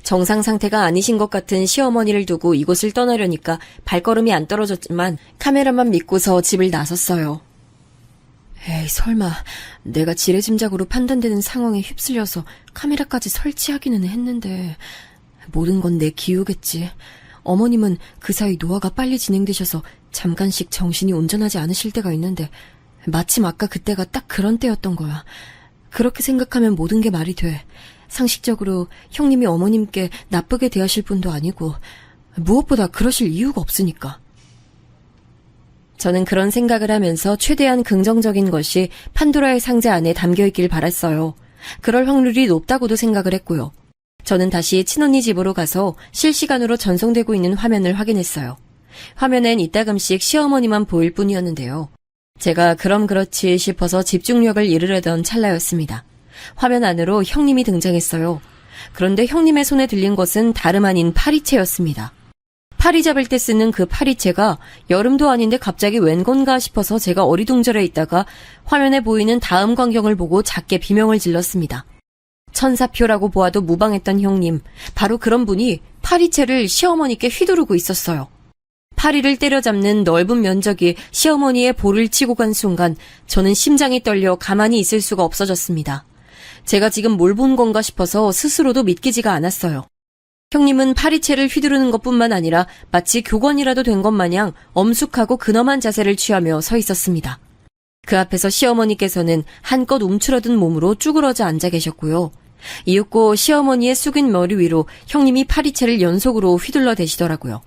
정상 상태가 아니신 것 같은 시어머니를 두고 이곳을 떠나려니까 발걸음이 안 떨어졌지만 카메라만 믿고서 집을 나섰어요. 에이 설마 내가 지레짐작으로 판단되는 상황에 휩쓸려서 카메라까지 설치하기는 했는데 모든 건 내 기우겠지. 어머님은 그 사이 노화가 빨리 진행되셔서 잠깐씩 정신이 온전하지 않으실 때가 있는데 마침 아까 그때가 딱 그런 때였던 거야. 그렇게 생각하면 모든 게 말이 돼. 상식적으로 형님이 어머님께 나쁘게 대하실 분도 아니고 무엇보다 그러실 이유가 없으니까. 저는 그런 생각을 하면서 최대한 긍정적인 것이 판도라의 상자 안에 담겨있길 바랐어요. 그럴 확률이 높다고도 생각을 했고요. 저는 다시 친언니 집으로 가서 실시간으로 전송되고 있는 화면을 확인했어요. 화면엔 이따금씩 시어머니만 보일 뿐이었는데요. 제가 그럼 그렇지 싶어서 집중력을 잃으려던 찰나였습니다. 화면 안으로 형님이 등장했어요. 그런데 형님의 손에 들린 것은 다름 아닌 파리채였습니다. 파리 잡을 때 쓰는 그 파리채가 여름도 아닌데 갑자기 웬 건가 싶어서 제가 어리둥절해 있다가 화면에 보이는 다음 광경을 보고 작게 비명을 질렀습니다. 천사표라고 보아도 무방했던 형님, 바로 그런 분이 파리채를 시어머니께 휘두르고 있었어요. 파리를 때려잡는 넓은 면적이 시어머니의 볼을 치고 간 순간 저는 심장이 떨려 가만히 있을 수가 없어졌습니다. 제가 지금 뭘 본 건가 싶어서 스스로도 믿기지가 않았어요. 형님은 파리채를 휘두르는 것뿐만 아니라 마치 교관이라도 된 것 마냥 엄숙하고 근엄한 자세를 취하며 서 있었습니다. 그 앞에서 시어머니께서는 한껏 움츠러든 몸으로 쭈그러져 앉아 계셨고요. 이윽고 시어머니의 숙인 머리 위로 형님이 파리채를 연속으로 휘둘러 대시더라고요.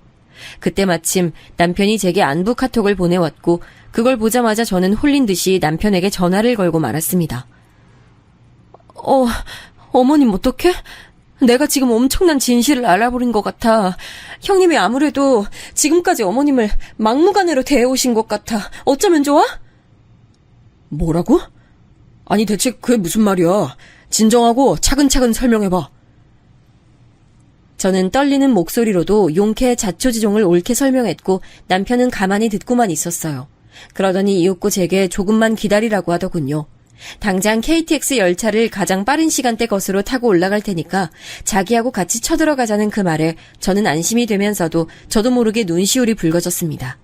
그때 마침 남편이 제게 안부 카톡을 보내왔고 그걸 보자마자 저는 홀린 듯이 남편에게 전화를 걸고 말았습니다. 어머님 어떡해? 내가 지금 엄청난 진실을 알아버린 것 같아. 형님이 아무래도 지금까지 어머님을 막무가내로 대해오신 것 같아. 어쩌면 좋아? 뭐라고? 아니 대체 그게 무슨 말이야? 진정하고 차근차근 설명해봐. 저는 떨리는 목소리로도 용케 자초지종을 옳게 설명했고 남편은 가만히 듣고만 있었어요. 그러더니 이윽고 제게 조금만 기다리라고 하더군요. 당장 KTX 열차를 가장 빠른 시간대 것으로 타고 올라갈 테니까 자기하고 같이 쳐들어가자는 그 말에 저는 안심이 되면서도 저도 모르게 눈시울이 붉어졌습니다.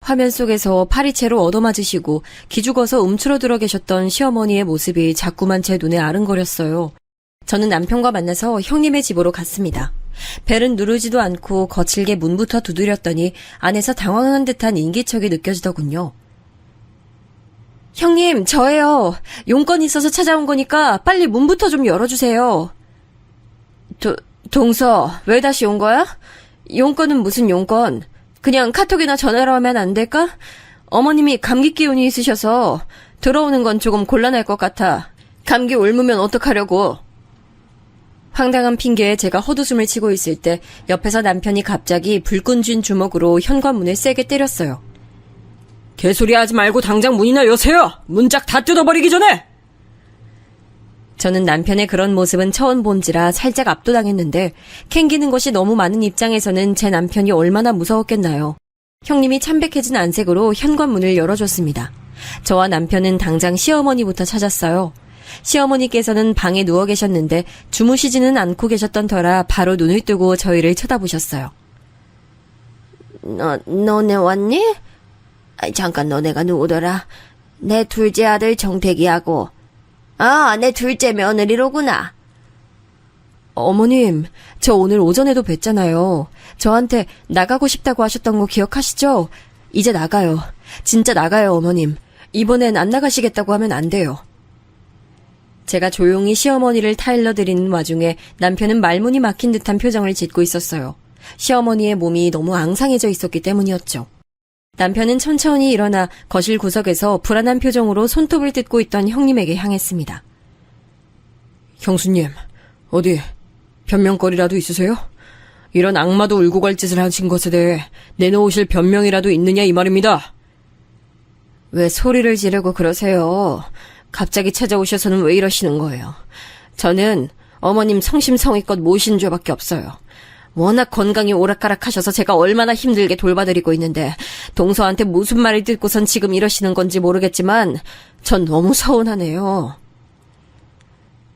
화면 속에서 파리채로 얻어맞으시고 기죽어서 움츠러들어 계셨던 시어머니의 모습이 자꾸만 제 눈에 아른거렸어요. 저는 남편과 만나서 형님의 집으로 갔습니다. 벨은 누르지도 않고 거칠게 문부터 두드렸더니 안에서 당황한 듯한 인기척이 느껴지더군요. 형님, 저예요. 용건이 있어서 찾아온 거니까 빨리 문부터 좀 열어주세요. 동서, 왜 다시 온 거야? 용건은 무슨 용건? 그냥 카톡이나 전화로 하면 안 될까? 어머님이 감기 기운이 있으셔서 들어오는 건 조금 곤란할 것 같아. 감기 옮으면 어떡하려고. 황당한 핑계에 제가 헛웃음을 치고 있을 때 옆에서 남편이 갑자기 불끈 쥔 주먹으로 현관문을 세게 때렸어요. 개소리 하지 말고 당장 문이나 여세요. 문짝 다 뜯어버리기 전에. 저는 남편의 그런 모습은 처음 본지라 살짝 압도당했는데 캥기는 것이 너무 많은 입장에서는 제 남편이 얼마나 무서웠겠나요. 형님이 참백해진 안색으로 현관문을 열어줬습니다. 저와 남편은 당장 시어머니부터 찾았어요. 시어머니께서는 방에 누워 계셨는데 주무시지는 않고 계셨던 터라 바로 눈을 뜨고 저희를 쳐다보셨어요. 너네 왔니? 잠깐 너네가 누구더라? 내 둘째 아들 정택이하고. 내 둘째 며느리로구나. 어머님, 저 오늘 오전에도 뵀잖아요. 저한테 나가고 싶다고 하셨던 거 기억하시죠? 이제 나가요. 진짜 나가요, 어머님. 이번엔 안 나가시겠다고 하면 안 돼요. 제가 조용히 시어머니를 타일러드리는 와중에 남편은 말문이 막힌 듯한 표정을 짓고 있었어요. 시어머니의 몸이 너무 앙상해져 있었기 때문이었죠. 남편은 천천히 일어나 거실 구석에서 불안한 표정으로 손톱을 뜯고 있던 형님에게 향했습니다. 형수님, 어디 변명거리라도 있으세요? 이런 악마도 울고 갈 짓을 하신 것에 대해 내놓으실 변명이라도 있느냐 이 말입니다. 왜 소리를 지르고 그러세요? 갑자기 찾아오셔서는 왜 이러시는 거예요? 저는 어머님 성심성의껏 모신 죄밖에 없어요. 워낙 건강이 오락가락하셔서 제가 얼마나 힘들게 돌봐드리고 있는데 동서한테 무슨 말을 듣고선 지금 이러시는 건지 모르겠지만 전 너무 서운하네요.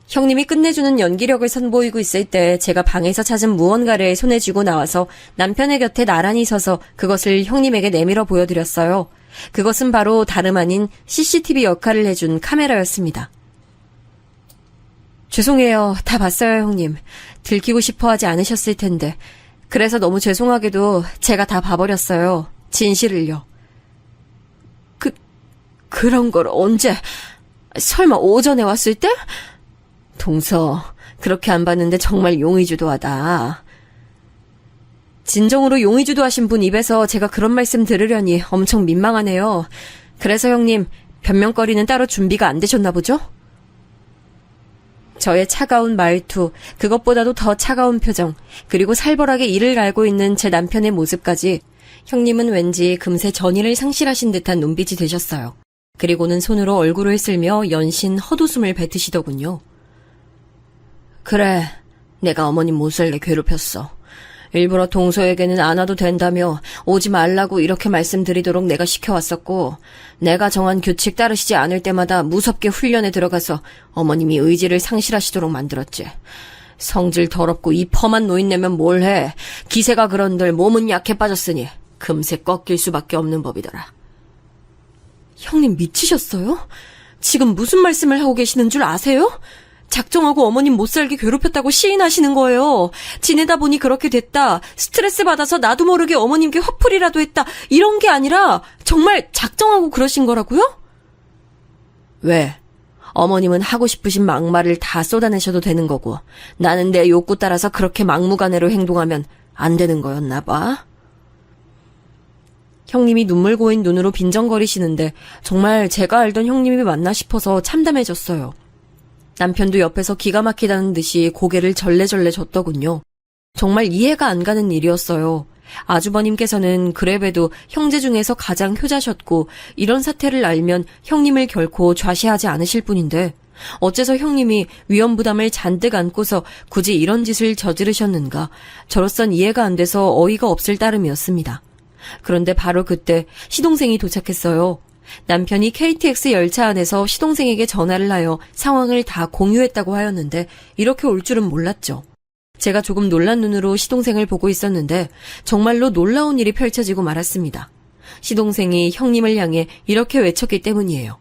형님이 끝내주는 연기력을 선보이고 있을 때 제가 방에서 찾은 무언가를 손에 쥐고 나와서 남편의 곁에 나란히 서서 그것을 형님에게 내밀어 보여드렸어요. 그것은 바로 다름 아닌 CCTV 역할을 해준 카메라였습니다. 죄송해요. 다 봤어요, 형님. 들키고 싶어 하지 않으셨을 텐데. 그래서 너무 죄송하게도 제가 다 봐버렸어요. 진실을요. 그런 걸 언제? 설마 오전에 왔을 때? 동서, 그렇게 안 봤는데 정말 용의주도하다. 진정으로 용의주도하신 분 입에서 제가 그런 말씀 들으려니 엄청 민망하네요. 그래서 형님, 변명거리는 따로 준비가 안 되셨나 보죠? 저의 차가운 말투, 그것보다도 더 차가운 표정, 그리고 살벌하게 이를 갈고 있는 제 남편의 모습까지 형님은 왠지 금세 전의를 상실하신 듯한 눈빛이 되셨어요. 그리고는 손으로 얼굴을 쓸며 연신 헛웃음을 뱉으시더군요. 그래, 내가 어머님 못살게 괴롭혔어. 일부러 동서에게는 안 와도 된다며 오지 말라고 이렇게 말씀드리도록 내가 시켜왔었고 내가 정한 규칙 따르시지 않을 때마다 무섭게 훈련에 들어가서 어머님이 의지를 상실하시도록 만들었지. 성질 더럽고 이 펌한 노인네면 뭘 해. 기세가 그런들 몸은 약해 빠졌으니 금세 꺾일 수밖에 없는 법이더라. 형님 미치셨어요? 지금 무슨 말씀을 하고 계시는 줄 아세요? 작정하고 어머님 못살게 괴롭혔다고 시인하시는 거예요. 지내다 보니 그렇게 됐다. 스트레스 받아서 나도 모르게 어머님께 화풀이라도 했다. 이런 게 아니라 정말 작정하고 그러신 거라고요? 왜? 어머님은 하고 싶으신 막말을 다 쏟아내셔도 되는 거고 나는 내 욕구 따라서 그렇게 막무가내로 행동하면 안 되는 거였나 봐. 형님이 눈물 고인 눈으로 빈정거리시는데 정말 제가 알던 형님이 맞나 싶어서 참담해졌어요. 남편도 옆에서 기가 막히다는 듯이 고개를 절레절레 졌더군요. 정말 이해가 안 가는 일이었어요. 아주버님께서는 그래봬도 형제 중에서 가장 효자셨고 이런 사태를 알면 형님을 결코 좌시하지 않으실 분인데 어째서 형님이 위험부담을 잔뜩 안고서 굳이 이런 짓을 저지르셨는가 저로선 이해가 안 돼서 어이가 없을 따름이었습니다. 그런데 바로 그때 시동생이 도착했어요. 남편이 KTX 열차 안에서 시동생에게 전화를 하여 상황을 다 공유했다고 하였는데 이렇게 올 줄은 몰랐죠. 제가 조금 놀란 눈으로 시동생을 보고 있었는데 정말로 놀라운 일이 펼쳐지고 말았습니다. 시동생이 형님을 향해 이렇게 외쳤기 때문이에요.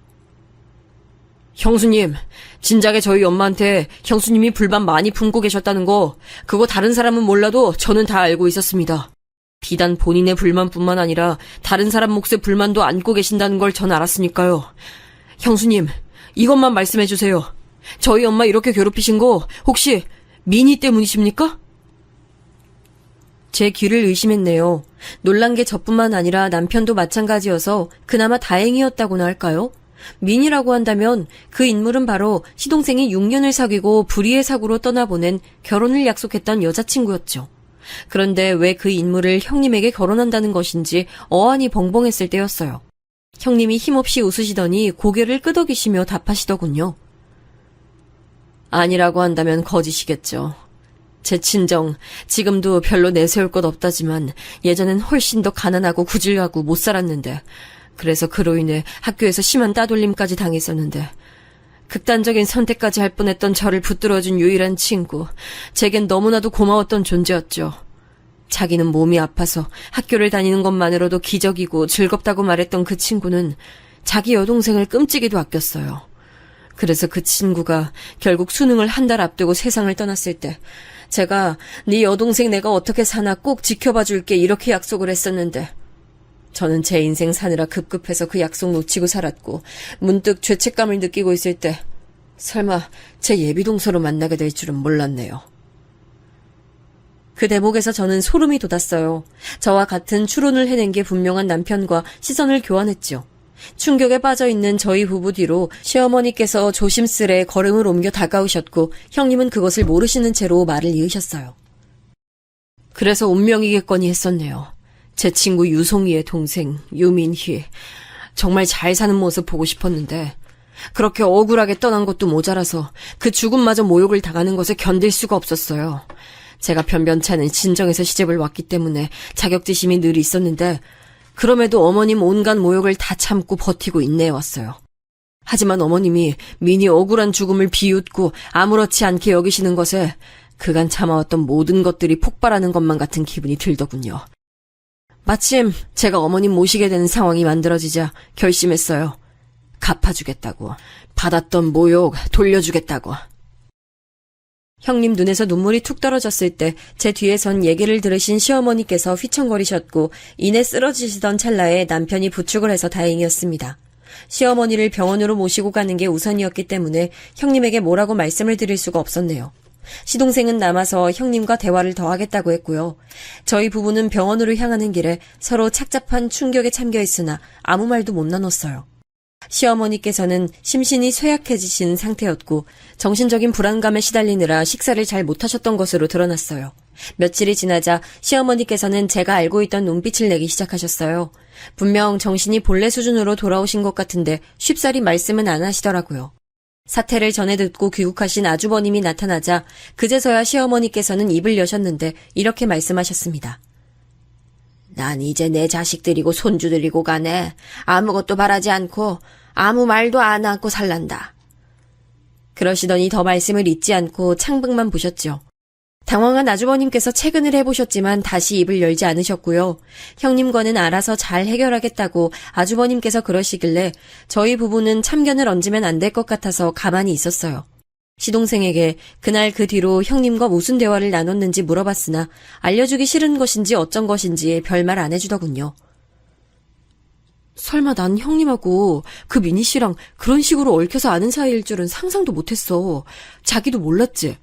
형수님, 진작에 저희 엄마한테 형수님이 불만 많이 품고 계셨다는 거 그거 다른 사람은 몰라도 저는 다 알고 있었습니다. 비단 본인의 불만뿐만 아니라 다른 사람 몫의 불만도 안고 계신다는 걸 전 알았으니까요. 형수님, 이것만 말씀해 주세요. 저희 엄마 이렇게 괴롭히신 거 혹시 미니 때문이십니까? 제 귀를 의심했네요. 놀란 게 저뿐만 아니라 남편도 마찬가지여서 그나마 다행이었다고나 할까요? 민이라고 한다면 그 인물은 바로 시동생이 6년을 사귀고 불의의 사고로 떠나보낸 결혼을 약속했던 여자친구였죠. 그런데 왜 그 인물을 형님에게 결혼한다는 것인지 어안이 벙벙했을 때였어요. 형님이 힘없이 웃으시더니 고개를 끄덕이시며 답하시더군요. 아니라고 한다면 거짓이겠죠. 제 친정, 지금도 별로 내세울 것 없다지만 예전엔 훨씬 더 가난하고 구질하고 못 살았는데 그래서 그로 인해 학교에서 심한 따돌림까지 당했었는데 극단적인 선택까지 할 뻔했던 저를 붙들어준 유일한 친구, 제겐 너무나도 고마웠던 존재였죠. 자기는 몸이 아파서 학교를 다니는 것만으로도 기적이고 즐겁다고 말했던 그 친구는 자기 여동생을 끔찍이도 아꼈어요. 그래서 그 친구가 결국 수능을 한 달 앞두고 세상을 떠났을 때 제가 네 여동생 내가 어떻게 사나 꼭 지켜봐 줄게 이렇게 약속을 했었는데 저는 제 인생 사느라 급급해서 그 약속 놓치고 살았고 문득 죄책감을 느끼고 있을 때 설마 제 예비동서로 만나게 될 줄은 몰랐네요. 그 대목에서 저는 소름이 돋았어요. 저와 같은 추론을 해낸 게 분명한 남편과 시선을 교환했죠. 충격에 빠져있는 저희 부부 뒤로 시어머니께서 조심스레 걸음을 옮겨 다가오셨고 형님은 그것을 모르시는 채로 말을 이으셨어요. 그래서 운명이겠거니 했었네요. 제 친구 유송이의 동생 유민희. 정말 잘 사는 모습 보고 싶었는데 그렇게 억울하게 떠난 것도 모자라서 그 죽음마저 모욕을 당하는 것에 견딜 수가 없었어요. 제가 변변치 않은 친정에서 시집을 왔기 때문에 자격지심이 늘 있었는데 그럼에도 어머님 온갖 모욕을 다 참고 버티고 인내해왔어요. 하지만 어머님이 민이 억울한 죽음을 비웃고 아무렇지 않게 여기시는 것에 그간 참아왔던 모든 것들이 폭발하는 것만 같은 기분이 들더군요. 마침 제가 어머님 모시게 되는 상황이 만들어지자 결심했어요. 갚아주겠다고. 받았던 모욕 돌려주겠다고. 형님 눈에서 눈물이 툭 떨어졌을 때 제 뒤에선 얘기를 들으신 시어머니께서 휘청거리셨고 이내 쓰러지시던 찰나에 남편이 부축을 해서 다행이었습니다. 시어머니를 병원으로 모시고 가는 게 우선이었기 때문에 형님에게 뭐라고 말씀을 드릴 수가 없었네요. 시동생은 남아서 형님과 대화를 더 하겠다고 했고요. 저희 부부는 병원으로 향하는 길에 서로 착잡한 충격에 잠겨있으나 아무 말도 못 나눴어요. 시어머니께서는 심신이 쇠약해지신 상태였고 정신적인 불안감에 시달리느라 식사를 잘 못하셨던 것으로 드러났어요. 며칠이 지나자 시어머니께서는 제가 알고 있던 눈빛을 내기 시작하셨어요. 분명 정신이 본래 수준으로 돌아오신 것 같은데 쉽사리 말씀은 안 하시더라고요. 사태를 전해 듣고 귀국하신 아주버님이 나타나자 그제서야 시어머니께서는 입을 여셨는데 이렇게 말씀하셨습니다. 난 이제 내 자식들이고 손주들이고 가네. 아무것도 바라지 않고 아무 말도 안 하고 살란다. 그러시더니 더 말씀을 잇지 않고 창밖만 보셨죠. 당황한 아주버님께서 체근을 해보셨지만 다시 입을 열지 않으셨고요. 형님과는 알아서 잘 해결하겠다고 아주버님께서 그러시길래 저희 부부는 참견을 얹으면 안 될 것 같아서 가만히 있었어요. 시동생에게 그날 그 뒤로 형님과 무슨 대화를 나눴는지 물어봤으나 알려주기 싫은 것인지 어쩐 것인지 별말 안 해주더군요. 설마 난 형님하고 그 미니 씨랑 그런 식으로 얽혀서 아는 사이일 줄은 상상도 못했어. 자기도 몰랐지.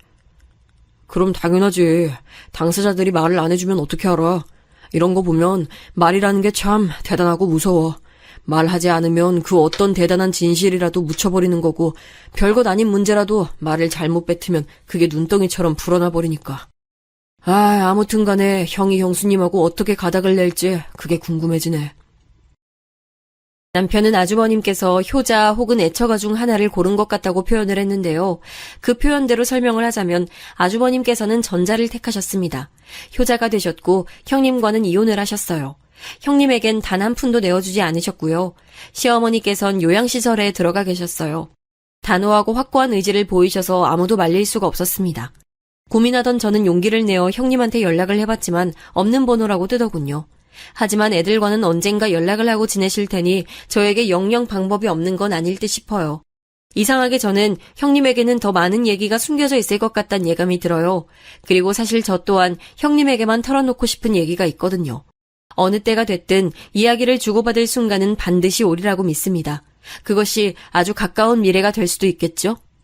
그럼 당연하지. 당사자들이 말을 안 해주면 어떻게 알아. 이런 거 보면 말이라는 게 참 대단하고 무서워. 말하지 않으면 그 어떤 대단한 진실이라도 묻혀버리는 거고 별것 아닌 문제라도 말을 잘못 뱉으면 그게 눈덩이처럼 불어나 버리니까. 아무튼 간에 형이 형수님하고 어떻게 가닥을 낼지 그게 궁금해지네. 남편은 아주버님께서 효자 혹은 애처가 중 하나를 고른 것 같다고 표현을 했는데요. 그 표현대로 설명을 하자면 아주버님께서는 전자를 택하셨습니다. 효자가 되셨고 형님과는 이혼을 하셨어요. 형님에겐 단 한 푼도 내어주지 않으셨고요. 시어머니께선 요양시설에 들어가 계셨어요. 단호하고 확고한 의지를 보이셔서 아무도 말릴 수가 없었습니다. 고민하던 저는 용기를 내어 형님한테 연락을 해봤지만 없는 번호라고 뜨더군요. 하지만 애들과는 언젠가 연락을 하고 지내실 테니 저에게 영영 방법이 없는 건 아닐 듯 싶어요. 이상하게 저는 형님에게는 더 많은 얘기가 숨겨져 있을 것 같다는 예감이 들어요. 그리고 사실 저 또한 형님에게만 털어놓고 싶은 얘기가 있거든요. 어느 때가 됐든 이야기를 주고받을 순간은 반드시 오리라고 믿습니다. 그것이 아주 가까운 미래가 될 수도 있겠죠?